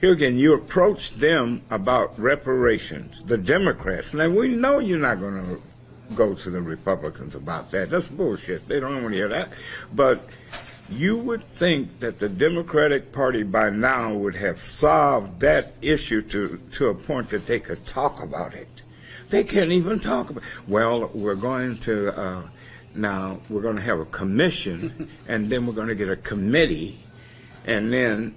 here again, you approached them about reparations, the Democrats. Now, we know you're not going to go to the Republicans about that. That's bullshit. They don't want to hear that. But you would think that the Democratic Party by now would have solved that issue to a point that they could talk about it. They can't even talk about it. Well, we're going to, now, we're going to have a commission, and then we're going to get a committee, and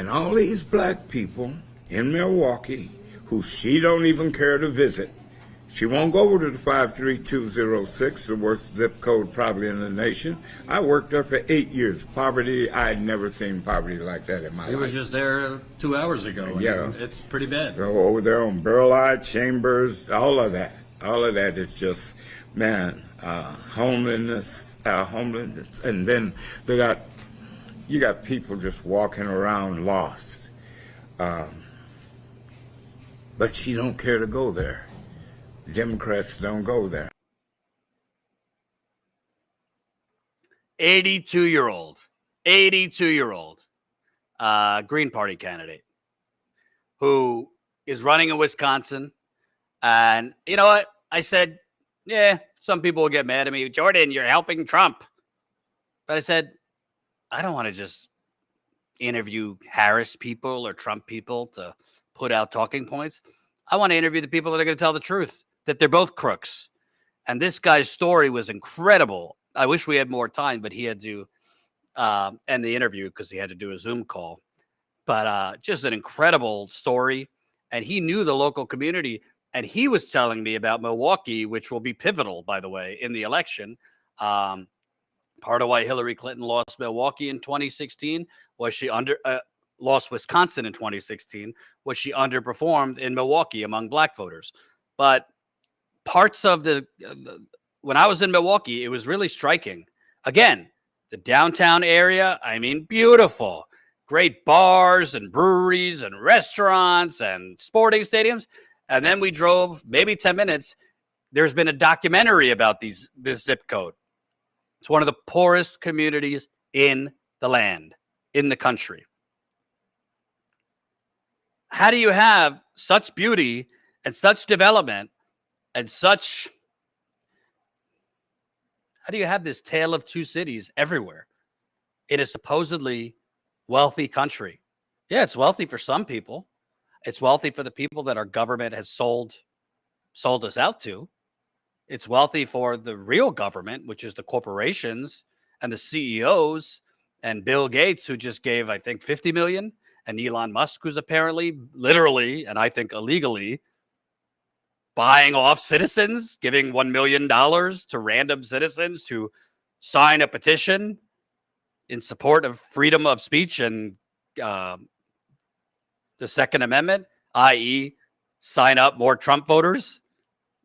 all these black people in Milwaukee who she don't even care to visit. She won't go over to the 53206, the worst zip code probably in the nation. I worked there for 8 years. Poverty, I had never seen poverty like that in my life. He was just there 2 hours ago. Yeah. It's pretty bad. Over there on Burl Eye, Chambers, all of that. All of that is just, man, homelessness. And then you got people just walking around lost. But she don't care to go there. Democrats don't go there. 82-year-old Green Party candidate who is running in Wisconsin. And you know what? I said, yeah, some people will get mad at me. Jordan, you're helping Trump. But I said, I don't want to just interview Harris people or Trump people to put out talking points. I want to interview the people that are going to tell the truth, that they're both crooks. And this guy's story was incredible. I wish we had more time, but he had to end the interview because he had to do a Zoom call. But just an incredible story. And he knew the local community. And he was telling me about Milwaukee, which will be pivotal, by the way, in the election. Part of why Hillary Clinton lost Milwaukee in 2016 was she lost Wisconsin in 2016 was she underperformed in Milwaukee among black voters. But parts of when I was in Milwaukee, it was really striking. Again, the downtown area, I mean, beautiful. great bars and breweries and restaurants and sporting stadiums. And then we drove maybe 10 minutes. There's been a documentary about this zip code. It's one of the poorest communities in the land, in the country. How do you have such beauty and such development and such... How do you have this tale of two cities everywhere in a supposedly wealthy country? Yeah, it's wealthy for some people. It's wealthy for the people that our government has sold us out to. It's wealthy for the real government, which is the corporations and the CEOs and Bill Gates, who just gave, I think, 50 million, and Elon Musk, who's apparently literally, and I think illegally, buying off citizens, giving $1 million to random citizens to sign a petition in support of freedom of speech and the Second Amendment, i.e., sign up more Trump voters.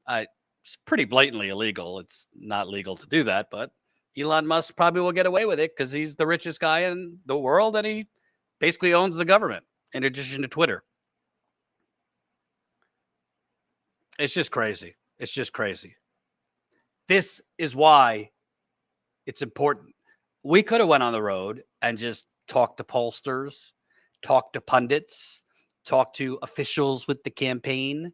It's pretty blatantly illegal. It's not legal to do that, but Elon Musk probably will get away with it because he's the richest guy in the world and he basically owns the government in addition to Twitter. It's just crazy. It's just crazy. This is why it's important. We could have went on the road and just talked to pollsters, talked to pundits, talked to officials with the campaign,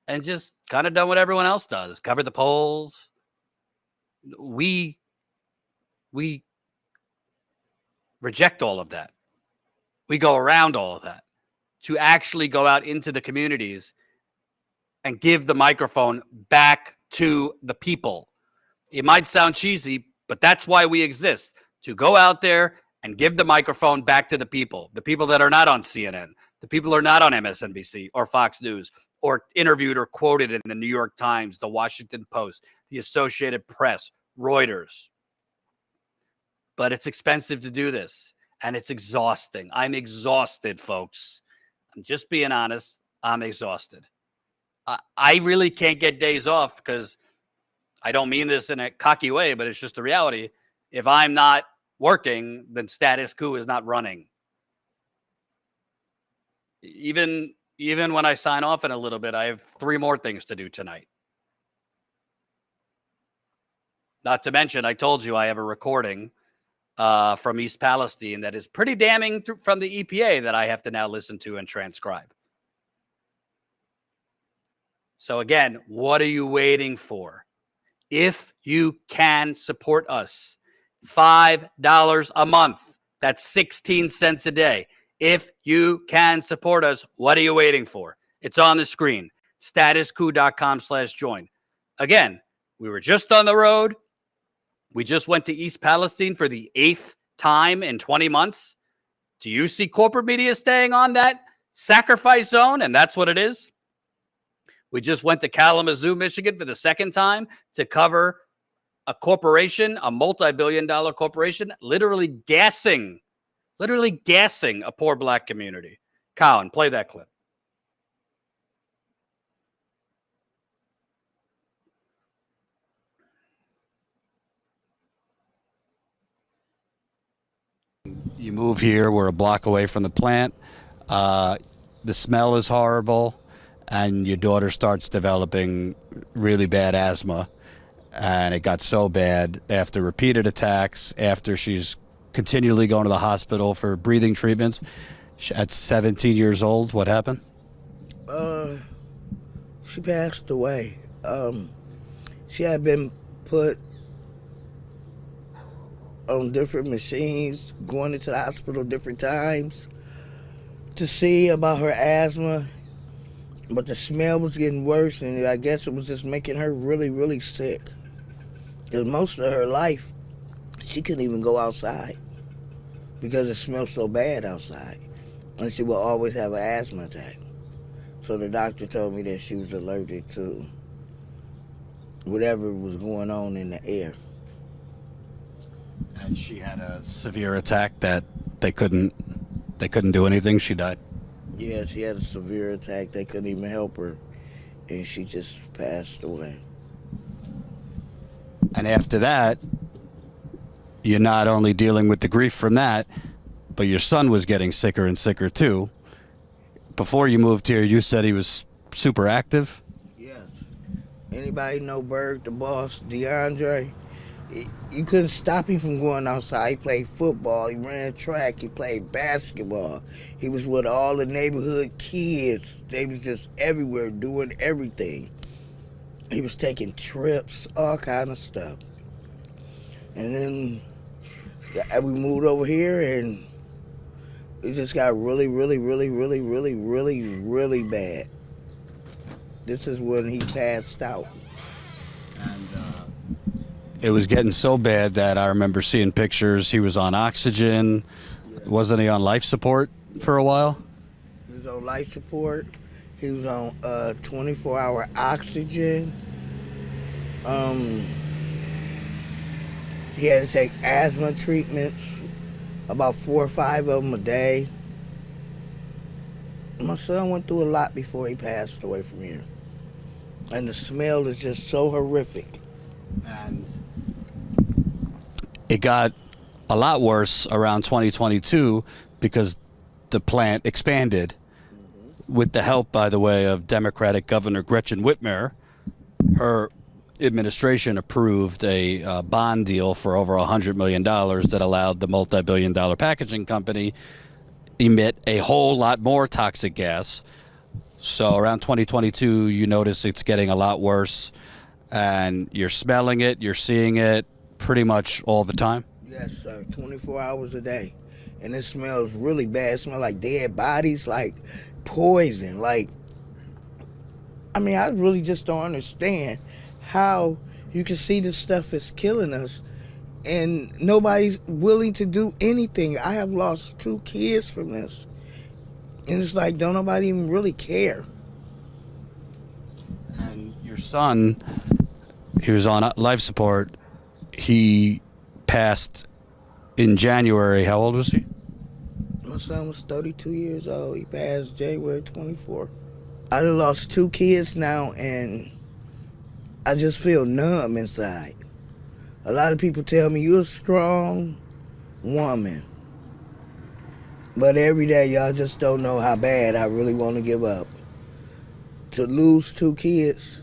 and just kind of done what everyone else does, cover the polls. We reject all of that. We go around all of that to actually go out into the communities and give the microphone back to the people. It might sound cheesy, but that's why we exist, to go out there and give the microphone back to the people that are not on CNN, the people who are not on MSNBC or Fox News, or interviewed or quoted in the New York Times, the Washington Post, the Associated Press, Reuters. But it's expensive to do this, and it's exhausting. I'm exhausted, folks. I'm just being honest. I'm exhausted. I really can't get days off because I don't mean this in a cocky way, but it's just a reality. If I'm not working, then Status Coup is not running. Even when I sign off in a little bit, I have 3 more things to do tonight. Not to mention, I told you I have a recording from East Palestine that is pretty damning from the EPA that I have to now listen to and transcribe. So again, what are you waiting for? If you can support us, $5 a month, that's 16 cents a day. If you can support us, what are you waiting for? It's on the screen, statuscoup.com/join. Again, we were just on the road. We just went to East Palestine for the 8th time in 20 months. Do you see corporate media staying on that sacrifice zone? And that's what it is. We just went to Kalamazoo, Michigan for the 2nd time to cover a corporation, a multi-billion-dollar corporation, literally gassing a poor black community. Colin, play that clip. You move here, we're a block away from the plant. The smell is horrible, and your daughter starts developing really bad asthma. And it got so bad after repeated attacks, after she's continually going to the hospital for breathing treatments. At 17 years old, what happened? She passed away. She had been put on different machines, going into the hospital different times to see about her asthma, but the smell was getting worse, and I guess it was just making her really, really sick. Because most of her life, she couldn't even go outside because it smelled so bad outside, and she would always have an asthma attack. So the doctor told me that she was allergic to whatever was going on in the air. And she had a severe attack that they couldn't do anything. She died. Yeah, she had a severe attack. They couldn't even help her, and she just passed away. And after that, you're not only dealing with the grief from that, but your son was getting sicker and sicker too. Before you moved here, you said he was super active. Yes. Anybody know Berg, the boss, DeAndre? You couldn't stop him from going outside. He played football, he ran track, he played basketball. He was with all the neighborhood kids. They was just everywhere doing everything. He was taking trips, all kind of stuff. And then we moved over here and it just got really, really, really, really, really, really, really bad. This is when he passed out. And it was getting so bad that I remember seeing pictures. He was on oxygen. Wasn't he on life support for a while? He was on life support. He was on 24-hour oxygen. He had to take asthma treatments, about 4 or 5 of them a day. My son went through a lot before he passed away from here. And the smell is just so horrific. And it got a lot worse around 2022 because the plant expanded with the help, by the way, of Democratic Governor Gretchen Whitmer. Her administration approved a bond deal for over $100 million that allowed the multi-billion-dollar packaging company emit a whole lot more toxic gas. So around 2022, you notice it's getting a lot worse, and you're smelling it, you're seeing it pretty much all the time. Yes, sir, 24 hours a day. And it smells really bad. It smells like dead bodies, like poison. Like, I mean, I really just don't understand how you can see this stuff is killing us and nobody's willing to do anything. I have lost 2 kids from this. And it's like, don't nobody even really care. And your son, he was on life support. He passed in January. How old was he? My son was 32 years old. He passed January 24. I done lost 2 kids now, and I just feel numb inside. A lot of people tell me, you're a strong woman. But every day, y'all just don't know how bad I really want to give up. To lose 2 kids,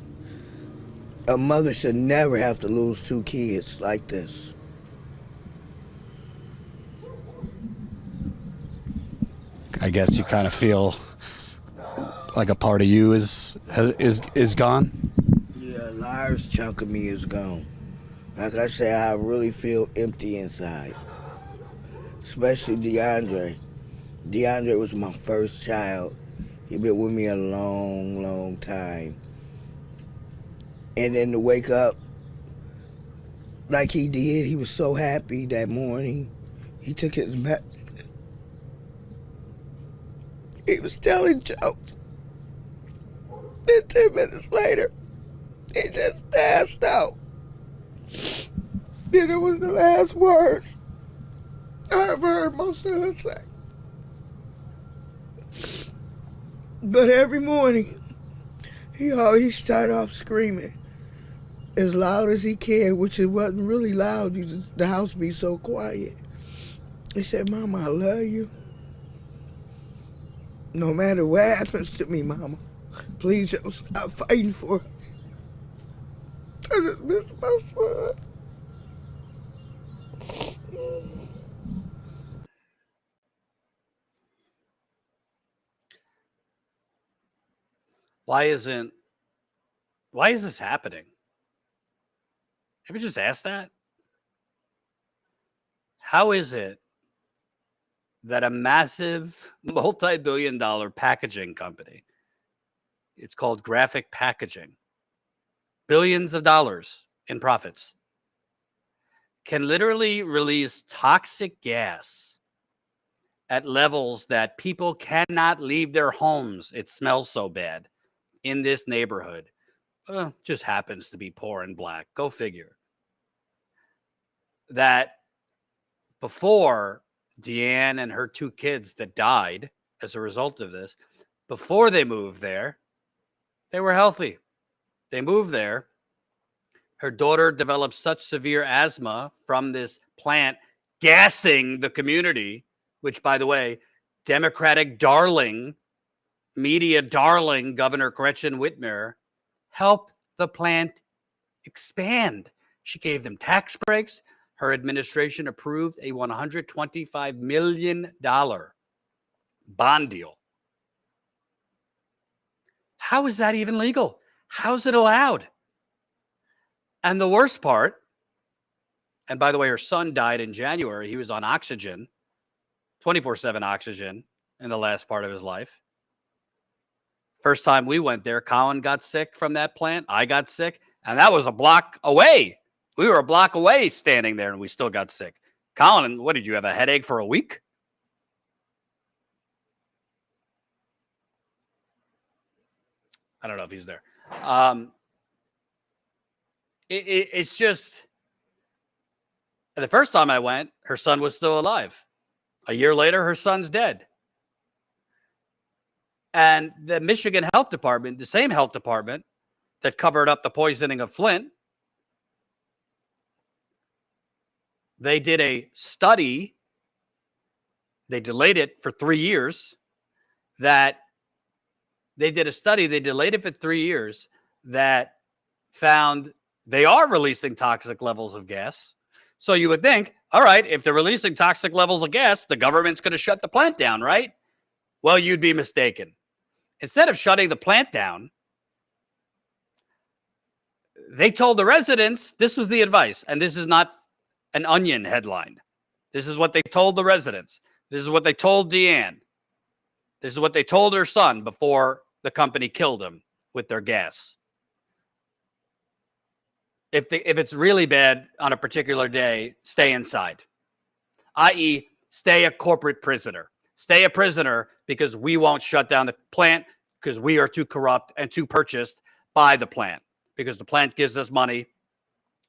a mother should never have to lose 2 kids like this. I guess you kind of feel like a part of you is gone. Yeah, a large chunk of me is gone. Like I said, I really feel empty inside. Especially DeAndre. DeAndre was my first child. He been with me a long, long time. And then to wake up like he did, he was so happy that morning. He took his medicine. He was telling jokes. Then 10 minutes later, he just passed out. Then it was the last words I ever heard my son say. But every morning, he always started off screaming as loud as he can, which it wasn't really loud. The house be so quiet. He said, "Mama, I love you. No matter what happens to me, Mama, please don't stop fighting for us. I just miss my son." Why is this happening? Have you just asked that? How is it that a massive multi-billion-dollar packaging company, it's called Graphic Packaging, billions of dollars in profits, can literally release toxic gas at levels that people cannot leave their homes? It smells so bad in this neighborhood. Just happens to be poor and black. Go figure. That before Deanne and her 2 kids that died as a result of this, before they moved there, they were healthy. They moved there. Her daughter developed such severe asthma from this plant gassing the community which, by the way, Democratic darling, media darling Governor Gretchen Whitmer helped the plant expand. She gave them tax breaks. Her administration approved a $125 million bond deal. How is that even legal? How is it allowed? And the worst part, and by the way, her son died in January. He was on oxygen, 24/7 oxygen in the last part of his life. First time we went there, Colin got sick from that plant. I got sick, and that was a block away. We were a block away standing there, and we still got sick. Colin, what did you have, a headache for a week? I don't know if he's there. It's just, the first time I went, her son was still alive. A year later, her son's dead. And the Michigan Health Department, the same health department that covered up the poisoning of Flint, they did a study. They delayed it for 3 years. They delayed it for 3 years that found they are releasing toxic levels of gas. So you would think, all right, if they're releasing toxic levels of gas, the government's going to shut the plant down, right? Well, you'd be mistaken. Instead of shutting the plant down, they told the residents, this was the advice, and this is not an Onion headline. This is what they told the residents. This is what they told Deanne. This is what they told her son before the company killed him with their gas. If it's really bad on a particular day, stay inside, i.e., stay a corporate prisoner. Stay a prisoner because we won't shut down the plant because we are too corrupt and too purchased by the plant, because the plant gives us money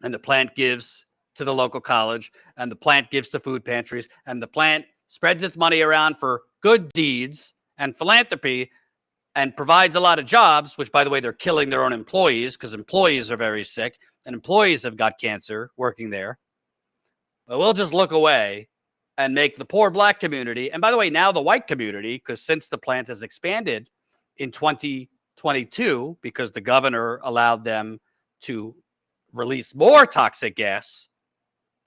and the plant gives to the local college and the plant gives to food pantries and the plant spreads its money around for good deeds and philanthropy and provides a lot of jobs, which, by the way, they're killing their own employees because employees are very sick and employees have got cancer working there. But we'll just look away and make the poor black community, and by the way, now the white community, because since the plant has expanded in 2022, because the governor allowed them to release more toxic gas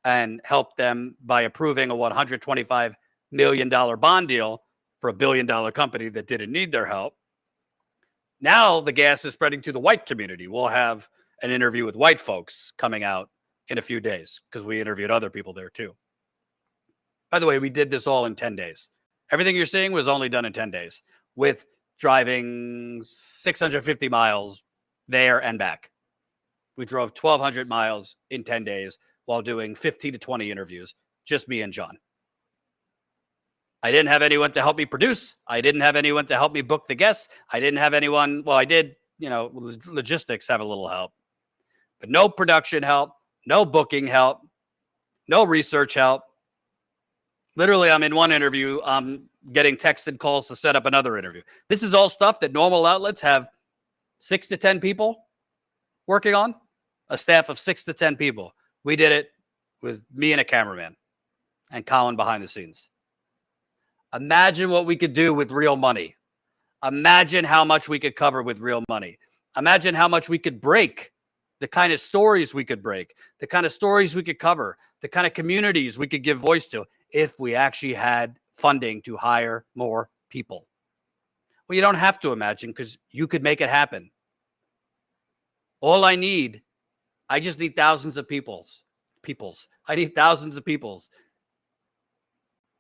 and help them by approving a $125 million bond deal for a $1 billion company that didn't need their help. Now the gas is spreading to the white community. We'll have an interview with white folks coming out in a few days because we interviewed other people there too. By the way, we did this all in 10 days. Everything you're seeing was only done in 10 days with driving 650 miles there and back. We drove 1,200 miles in 10 days while doing 15 to 20 interviews, just me and John. I didn't have anyone to help me produce. I didn't have anyone to help me book the guests. I didn't have anyone. Well, I did, logistics have a little help, but no production help, no booking help, no research help. Literally, I'm in one interview, I'm getting texted calls to set up another interview. This is all stuff that normal outlets have 6 to 10 people working on, a staff of 6 to 10 people. We did it with me and a cameraman and Colin behind the scenes. Imagine what we could do with real money. Imagine how much we could cover with real money. Imagine how much we could break, the kind of stories we could break, the kind of stories we could cover, the kind of communities we could give voice to if we actually had funding to hire more people. Well, you don't have to imagine because you could make it happen. All I just need thousands of peoples. I need thousands of peoples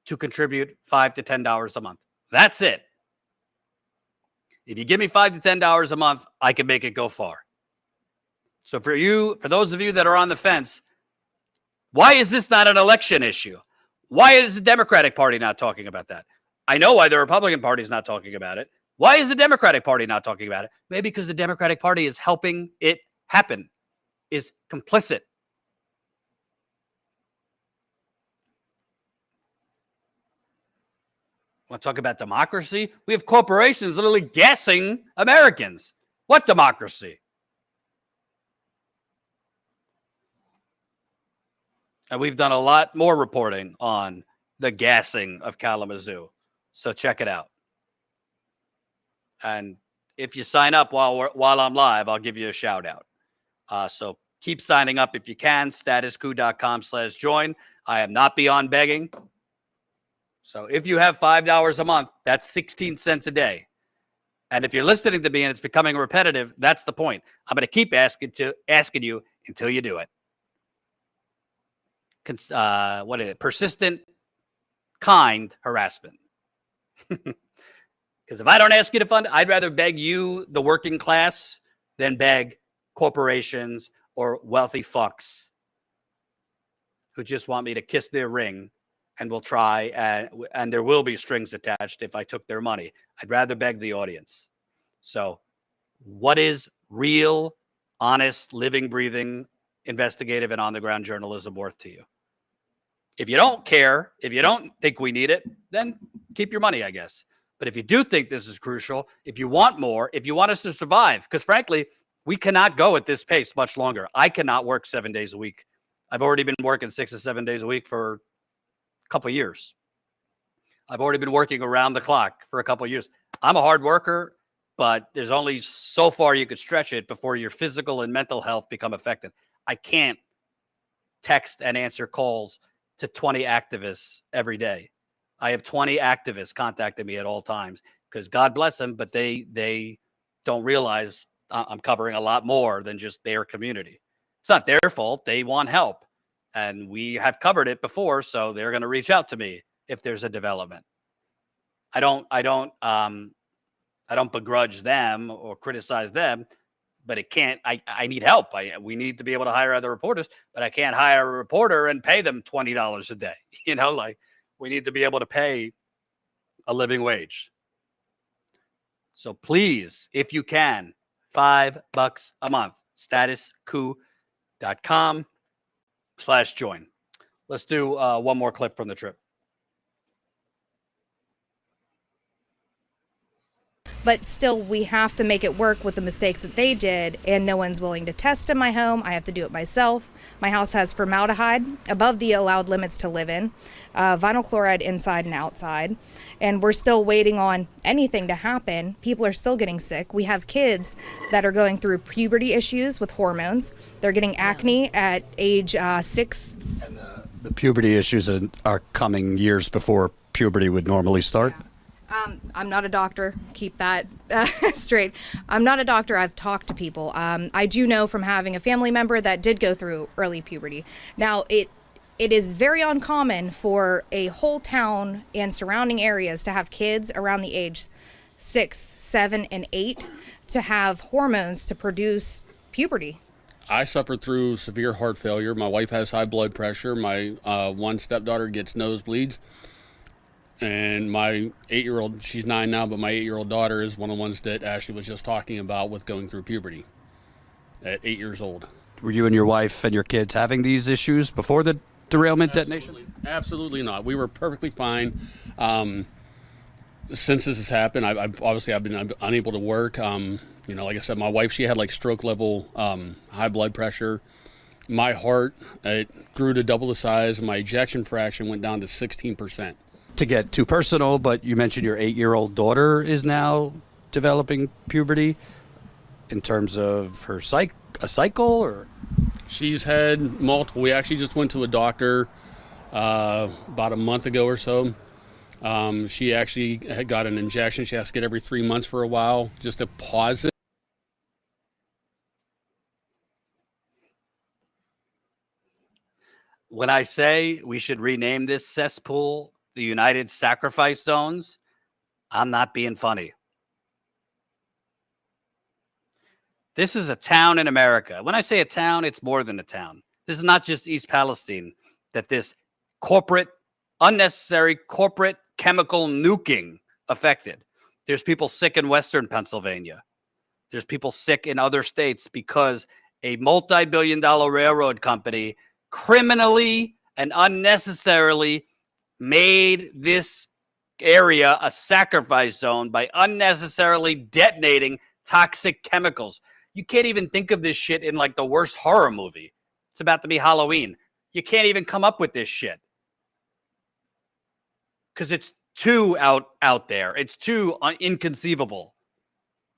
to contribute $5 to $10 a month. That's it. If you give me $5 to $10 a month, I can make it go far. So for those of you that are on the fence, why is this not an election issue? Why is the Democratic Party not talking about that? I know why the Republican Party is not talking about it. Why is the Democratic Party not talking about it? Maybe because the Democratic Party is helping it happen, is complicit. Want to talk about democracy? We have corporations literally gassing Americans. What democracy? And we've done a lot more reporting on the gassing of Kalamazoo. So check it out. And if you sign up while I'm live, I'll give you a shout out. So keep signing up if you can. StatusCoup.com/join. I am not beyond begging. So if you have $5 a month, that's 16 cents a day. And if you're listening to me and it's becoming repetitive, that's the point. I'm going to keep asking you until you do it. What is it? Persistent, kind harassment. Because if I don't ask you to fund, I'd rather beg you, the working class, than beg corporations or wealthy fucks who just want me to kiss their ring and will try, and there will be strings attached if I took their money. I'd rather beg the audience. So what is real, honest, living, breathing, investigative, and on-the-ground journalism worth to you? If you don't care, if you don't think we need it, then keep your money, I guess. But if you do think this is crucial, if you want more, if you want us to survive, because frankly, we cannot go at this pace much longer. I cannot work 7 days a week. I've already been working 6 to 7 days a week for a couple of years. I've already been working around the clock for a couple of years. I'm a hard worker, but there's only so far you could stretch it before your physical and mental health become affected. I can't text and answer calls to 20 activists every day. I have 20 activists contacting me at all times because God bless them, but they don't realize I'm covering a lot more than just their community. It's not their fault. They want help. And we have covered it before, so they're going to reach out to me if there's a development. I don't begrudge them or criticize them, but it can't. I need help. We need to be able to hire other reporters, but I can't hire a reporter and pay them $20 a day. Like we need to be able to pay a living wage. So please, if you can, $5 a month. StatusCoup.com/join. Let's do one more clip from the trip. But still, we have to make it work with the mistakes that they did, and no one's willing to test in my home. I have to do it myself. My house has formaldehyde above the allowed limits to live in, vinyl chloride inside and outside, and we're still waiting on anything to happen. People are still getting sick. We have kids that are going through puberty issues with hormones. They're getting acne at age 6. And the puberty issues are coming years before puberty would normally start. Yeah. I'm not a doctor. Keep that straight. I'm not a doctor. I've talked to people. I do know from having a family member that did go through early puberty. Now, it is very uncommon for a whole town and surrounding areas to have kids around the age 6, 7, and 8 to have hormones to produce puberty. I suffered through severe heart failure. My wife has high blood pressure. My one stepdaughter gets nosebleeds. And my 8-year-old, she's 9 now, but my 8-year-old daughter is one of the ones that Ashley was just talking about with going through puberty at 8 years old. Were you and your wife and your kids having these issues before the derailment detonation? Absolutely not. We were perfectly fine. Since this has happened, I've been unable to work. Like I said, my wife, she had like stroke level high blood pressure. My heart, it grew to double the size. My ejection fraction went down to 16%. To get too personal, but you mentioned your 8-year-old daughter is now developing puberty in terms of her a cycle, or? She's had multiple. We actually just went to a doctor about a month ago or so. She actually had got an injection. She has to get every 3 months for a while just to pause it. When I say we should rename this cesspool the United Sacrifice Zones, I'm not being funny. This is a town in America. When I say a town, it's more than a town. This is not just East Palestine that this unnecessary corporate chemical nuking affected. There's people sick in Western Pennsylvania. There's people sick in other states because a multi-billion-dollar railroad company criminally and unnecessarily made this area a sacrifice zone by unnecessarily detonating toxic chemicals. You can't even think of this shit in like the worst horror movie. It's about to be Halloween. You can't even come up with this shit. because it's too out there. It's too inconceivable.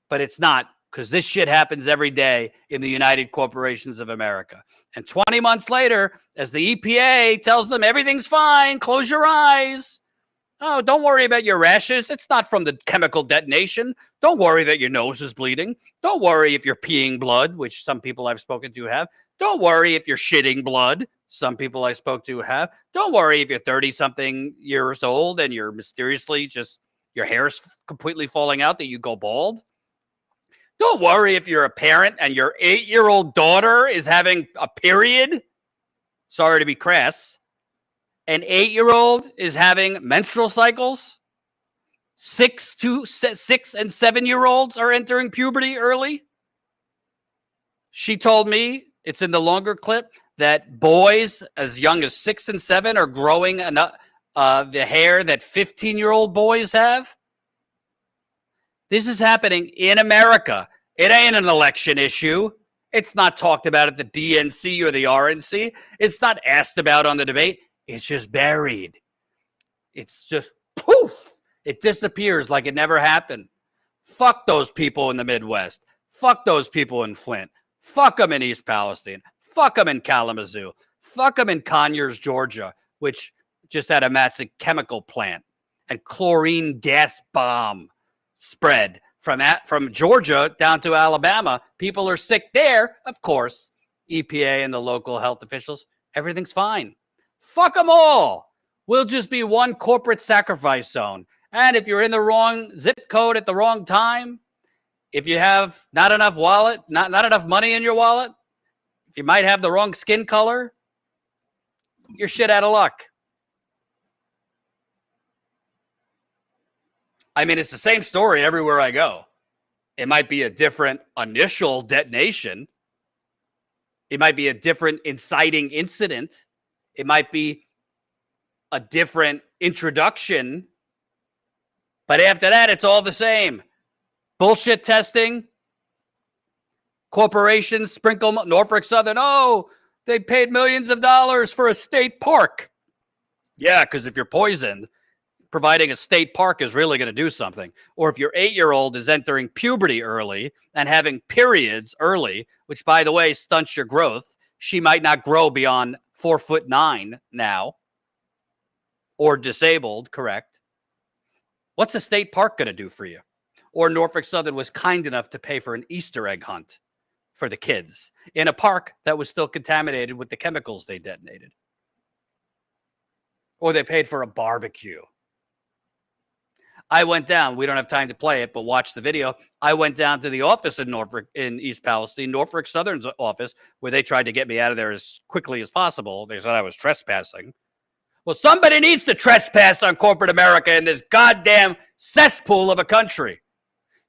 But it's not, because this shit happens every day in the United Corporations of America. And 20 months later, as the EPA tells them everything's fine, close your eyes. Oh, don't worry about your rashes. It's not from the chemical detonation. Don't worry that your nose is bleeding. Don't worry if you're peeing blood, which some people I've spoken to have. Don't worry if you're shitting blood. Some people I spoke to have. Don't worry if you're 30-something years old and you're mysteriously just, your hair's completely falling out that you go bald. Don't worry if you're a parent and your 8-year-old daughter is having a period. Sorry to be crass. An 8-year-old is having menstrual cycles. 6 and 7-year-olds are entering puberty early. She told me, it's in the longer clip, that boys as young as 6 and 7 are growing the hair that 15-year-old boys have. This is happening in America. It ain't an election issue. It's not talked about at the DNC or the RNC. It's not asked about on the debate. It's just buried. It's just poof. It disappears like it never happened. Fuck those people in the Midwest. Fuck those people in Flint. Fuck them in East Palestine. Fuck them in Kalamazoo. Fuck them in Conyers, Georgia, which just had a massive chemical plant and chlorine gas bomb spread from Georgia down to Alabama. People are sick there. Of course, EPA and the local health officials, everything's fine. Fuck them all. We'll just be one corporate sacrifice zone. And if you're in the wrong zip code at the wrong time, if you have not enough not enough money in your wallet, if you might have the wrong skin color, you're shit out of luck. I mean, it's the same story everywhere I go. It might be a different initial detonation. It might be a different inciting incident. It might be a different introduction. But after that, it's all the same. Bullshit testing. Corporations sprinkle Norfolk Southern. Oh, they paid millions of dollars for a state park. Yeah, because if you're poisoned, providing a state park is really going to do something. Or if your 8-year-old is entering puberty early and having periods early, which, by the way, stunts your growth, she might not grow beyond 4'9" now, or disabled, correct? What's a state park going to do for you? Or Norfolk Southern was kind enough to pay for an Easter egg hunt for the kids in a park that was still contaminated with the chemicals they detonated. Or they paid for a barbecue. I went down. We don't have time to play it, but watch the video. I went down to the office in East Palestine, Norfolk Southern's office, where they tried to get me out of there as quickly as possible. They said I was trespassing. Well, somebody needs to trespass on corporate America in this goddamn cesspool of a country,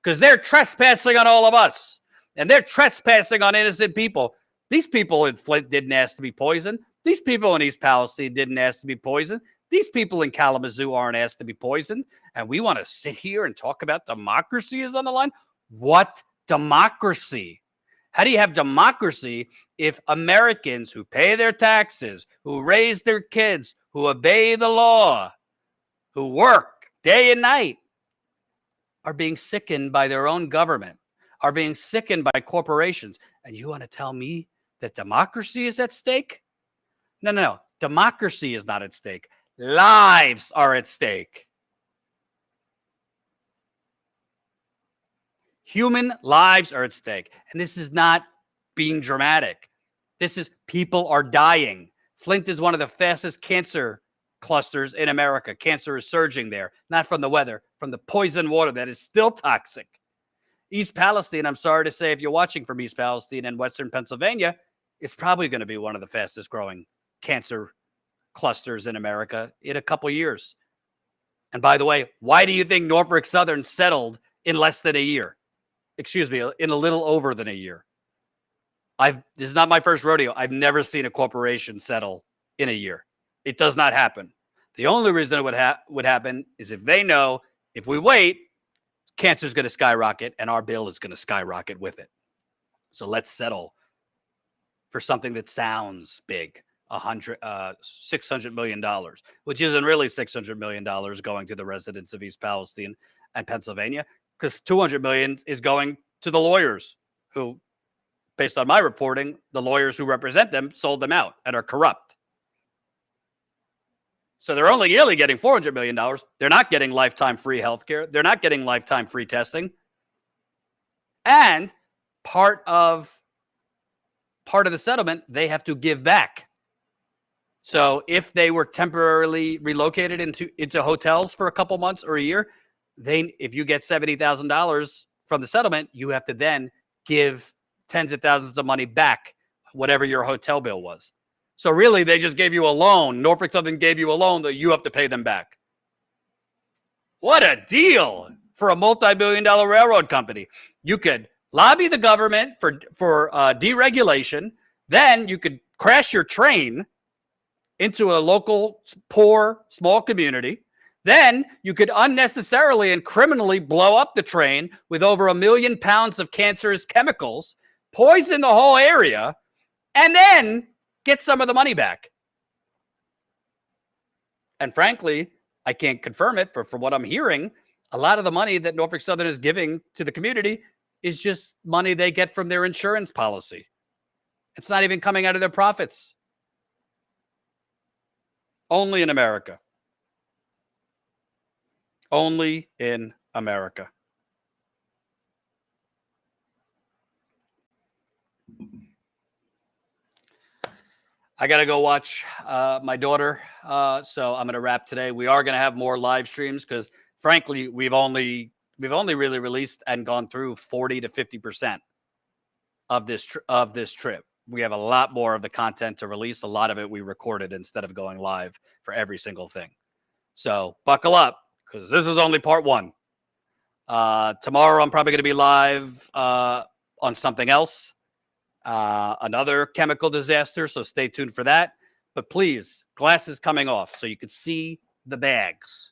because they're trespassing on all of us, and they're trespassing on innocent people. These people in Flint didn't ask to be poisoned. These people in East Palestine didn't ask to be poisoned. These people in Kalamazoo aren't asked to be poisoned. And we want to sit here and talk about democracy is on the line? What democracy? How do you have democracy if Americans who pay their taxes, who raise their kids, who obey the law, who work day and night, are being sickened by their own government, are being sickened by corporations? And you want to tell me that democracy is at stake? No. Democracy is not at stake. Lives are at stake. Human lives are at stake. And this is not being dramatic. This is people are dying. Flint is one of the fastest cancer clusters in America. Cancer is surging there, not from the weather, from the poison water that is still toxic. East Palestine, I'm sorry to say, if you're watching from East Palestine and Western Pennsylvania, it's probably going to be one of the fastest growing cancer clusters in America in a couple years. And by the way, why do you think Norfolk Southern settled in less than a year? Excuse me, in a little over than a year. This is not my first rodeo. I've never seen a corporation settle in a year. It does not happen. The only reason it would happen is if they know if we wait, cancer is going to skyrocket and our bill is going to skyrocket with it. So let's settle for something that sounds big. $600 million, which isn't really $600 million going to the residents of East Palestine and Pennsylvania, because $200 million is going to the lawyers who, based on my reporting, the lawyers who represent them sold them out and are corrupt. So they're only really getting $400 million. They're not getting lifetime free healthcare. They're not getting lifetime free testing. And part of the settlement, they have to give back. So if they were temporarily relocated into hotels for a couple months or a year, if you get $70,000 from the settlement, you have to then give tens of thousands of money back, whatever your hotel bill was. So really, they just gave you a loan. Norfolk Southern gave you a loan that you have to pay them back. What a deal for a multi-billion-dollar railroad company. You could lobby the government for deregulation. Then you could crash your train into a local poor small community. Then you could unnecessarily and criminally blow up the train with over 1 million pounds of cancerous chemicals, poison the whole area, and then get some of the money back. And frankly, I can't confirm it, but from what I'm hearing, a lot of the money that Norfolk Southern is giving to the community is just money they get from their insurance policy. It's not even coming out of their profits. Only in America. Only in America. I got to go watch my daughter. So I'm going to wrap today. We are going to have more live streams because, frankly, we've only really released and gone through 40 to 50% of this trip. We have a lot more of the content to release. A lot of it we recorded instead of going live for every single thing. So buckle up because this is only part one. Tomorrow I'm probably going to be live on something else. Another chemical disaster, so stay tuned for that. But please, glasses coming off so you can see the bags.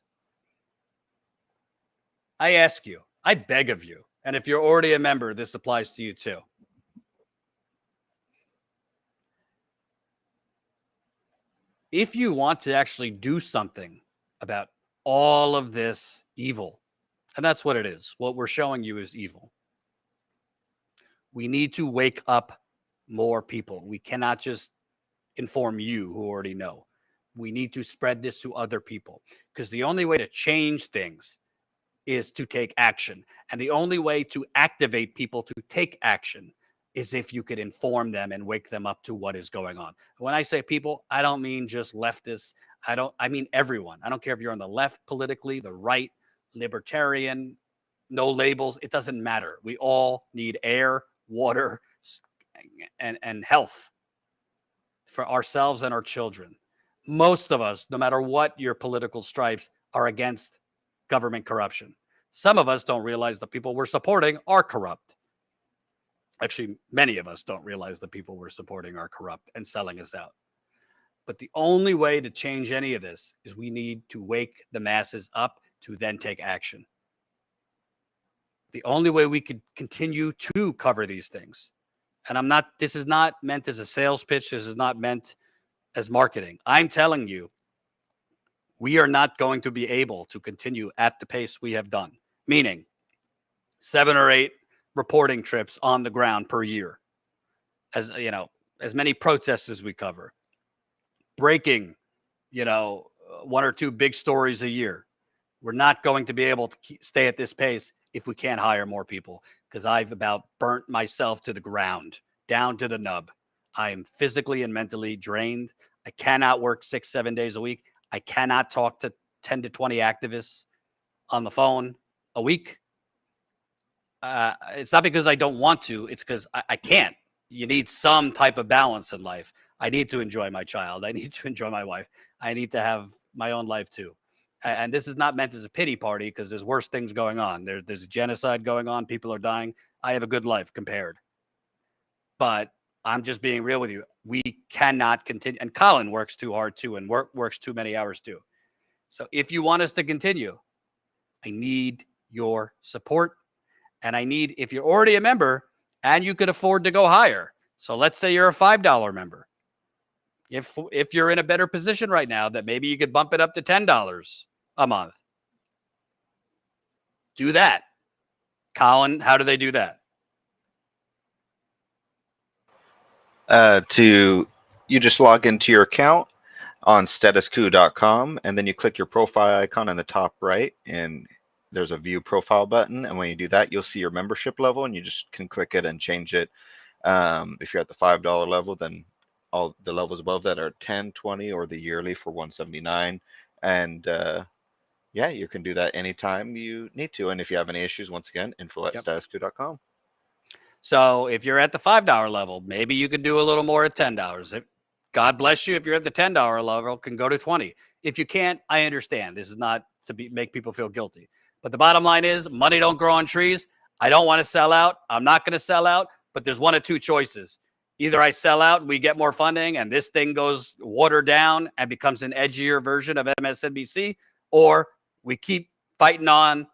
I ask you, I beg of you, and if you're already a member, this applies to you too. If you want to actually do something about all of this evil, and that's what it is, what we're showing you is evil, we need to wake up more people. We cannot just inform you who already know. We need to spread this to other people because the only way to change things is to take action. And the only way to activate people to take action is if you could inform them and wake them up to what is going on. When I say people, I don't mean just leftists. I mean everyone. I don't care if you're on the left politically, the right, libertarian, no labels. It doesn't matter. We all need air, water, and health for ourselves and our children. Most of us, no matter what your political stripes, are against government corruption. Some of us don't realize the people we're supporting are corrupt. Actually, many of us don't realize the people we're supporting are corrupt and selling us out. But the only way to change any of this is we need to wake the masses up to then take action. The only way we could continue to cover these things. And this is not meant as a sales pitch. This is not meant as marketing. I'm telling you, we are not going to be able to continue at the pace we have done, meaning 7 or 8 reporting trips on the ground per year, as many protests as we cover, breaking, 1 or 2 big stories a year. We're not going to be able to stay at this pace if we can't hire more people, because I've about burnt myself to the ground, down to the nub. I am physically and mentally drained. I cannot work 6-7 days a week. I cannot talk to 10 to 20 activists on the phone a week. It's not because I don't want to. It's because I can't. You need some type of balance in life. I need to enjoy my child. I need to enjoy my wife. I need to have my own life too. And this is not meant as a pity party because there's worse things going on. There's a genocide going on. People are dying. I have a good life compared. But I'm just being real with you. We cannot continue. And Colin works too hard too and works too many hours too. So if you want us to continue, I need your support. And I need, if you're already a member and you could afford to go higher. So let's say you're a $5 member. If you're in a better position right now, that maybe you could bump it up to $10 a month. Do that. Colin, how do they do that? You just log into your account on StatusCoup.com, and then you click your profile icon in the top right, and there's a view profile button. And when you do that, you'll see your membership level, and you just can click it and change it. If you're at the $5 level, then all the levels above that are 10, 20, or the yearly for $179. And yeah, you can do that anytime you need to. And if you have any issues, once again, info@StatusCoup.com. So if you're at the $5 level, maybe you could do a little more at $10. God bless you. If you're at the $10 level, can go to 20. If you can't, I understand. This is not to make people feel guilty. But the bottom line is, money don't grow on trees. I don't want to sell out. I'm not going to sell out. But there's one of two choices. Either I sell out and we get more funding and this thing goes watered down and becomes an edgier version of MSNBC, or we keep fighting on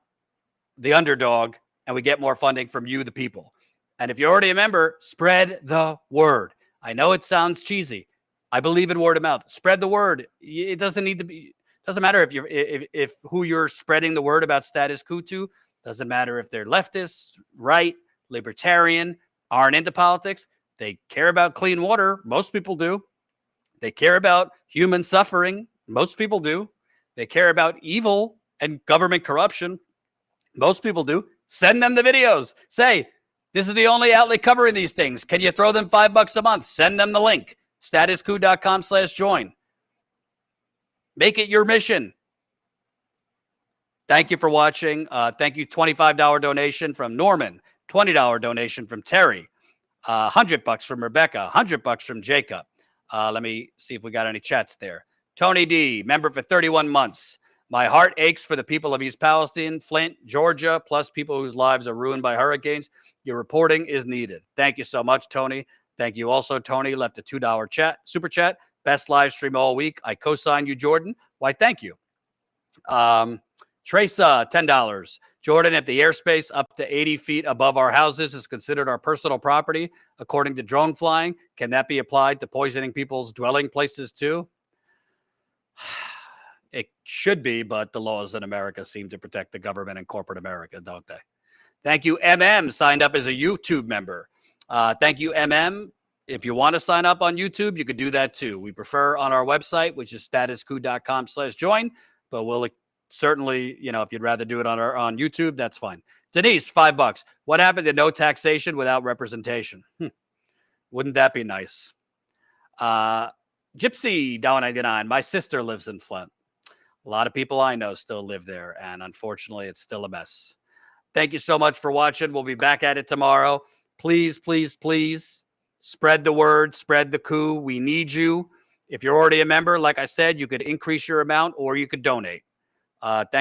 the underdog and we get more funding from you, the people. And if you already remember, spread the word. I know it sounds cheesy. I believe in word of mouth. Spread the word. It doesn't need to be. Doesn't matter if who you're spreading the word about Status Coup to. Doesn't matter if they're leftist, right, libertarian, aren't into politics. They care about clean water. Most people do. They care about human suffering. Most people do. They care about evil and government corruption. Most people do. Send them the videos. Say, this is the only outlet covering these things. Can you throw them $5 a month? Send them the link. StatusCoup.com/join. Make it your mission. Thank you for watching. Thank you. $25 donation from Norman. $20 donation from Terry. $100 from Rebecca. $100 from Jacob. Let me see if we got any chats there. Tony D, member for 31 months. My heart aches for the people of East Palestine, Flint, Georgia, plus people whose lives are ruined by hurricanes. Your reporting is needed. Thank you so much, Tony. Thank you also, Tony. Left a $2 super chat. Best live stream all week. I co-sign you, Jordan. Why, thank you. Teresa, $10. Jordan, if the airspace up to 80 feet above our houses is considered our personal property, according to drone flying, can that be applied to poisoning people's dwelling places too? It should be, but the laws in America seem to protect the government and corporate America, don't they? Thank you, MM, signed up as a YouTube member. Thank you, MM. If you want to sign up on YouTube, you could do that too. We prefer on our website, which is statuscoup.com/join, but we'll certainly, if you'd rather do it on YouTube, that's fine. Denise, $5. What happened to no taxation without representation? Wouldn't that be nice? Gypsy, $1.99. My sister lives in Flint. A lot of people I know still live there, and unfortunately, it's still a mess. Thank you so much for watching. We'll be back at it tomorrow. Please, please, please spread the word, spread the coup. We need you. If you're already a member, like I said, you could increase your amount or you could donate. Thank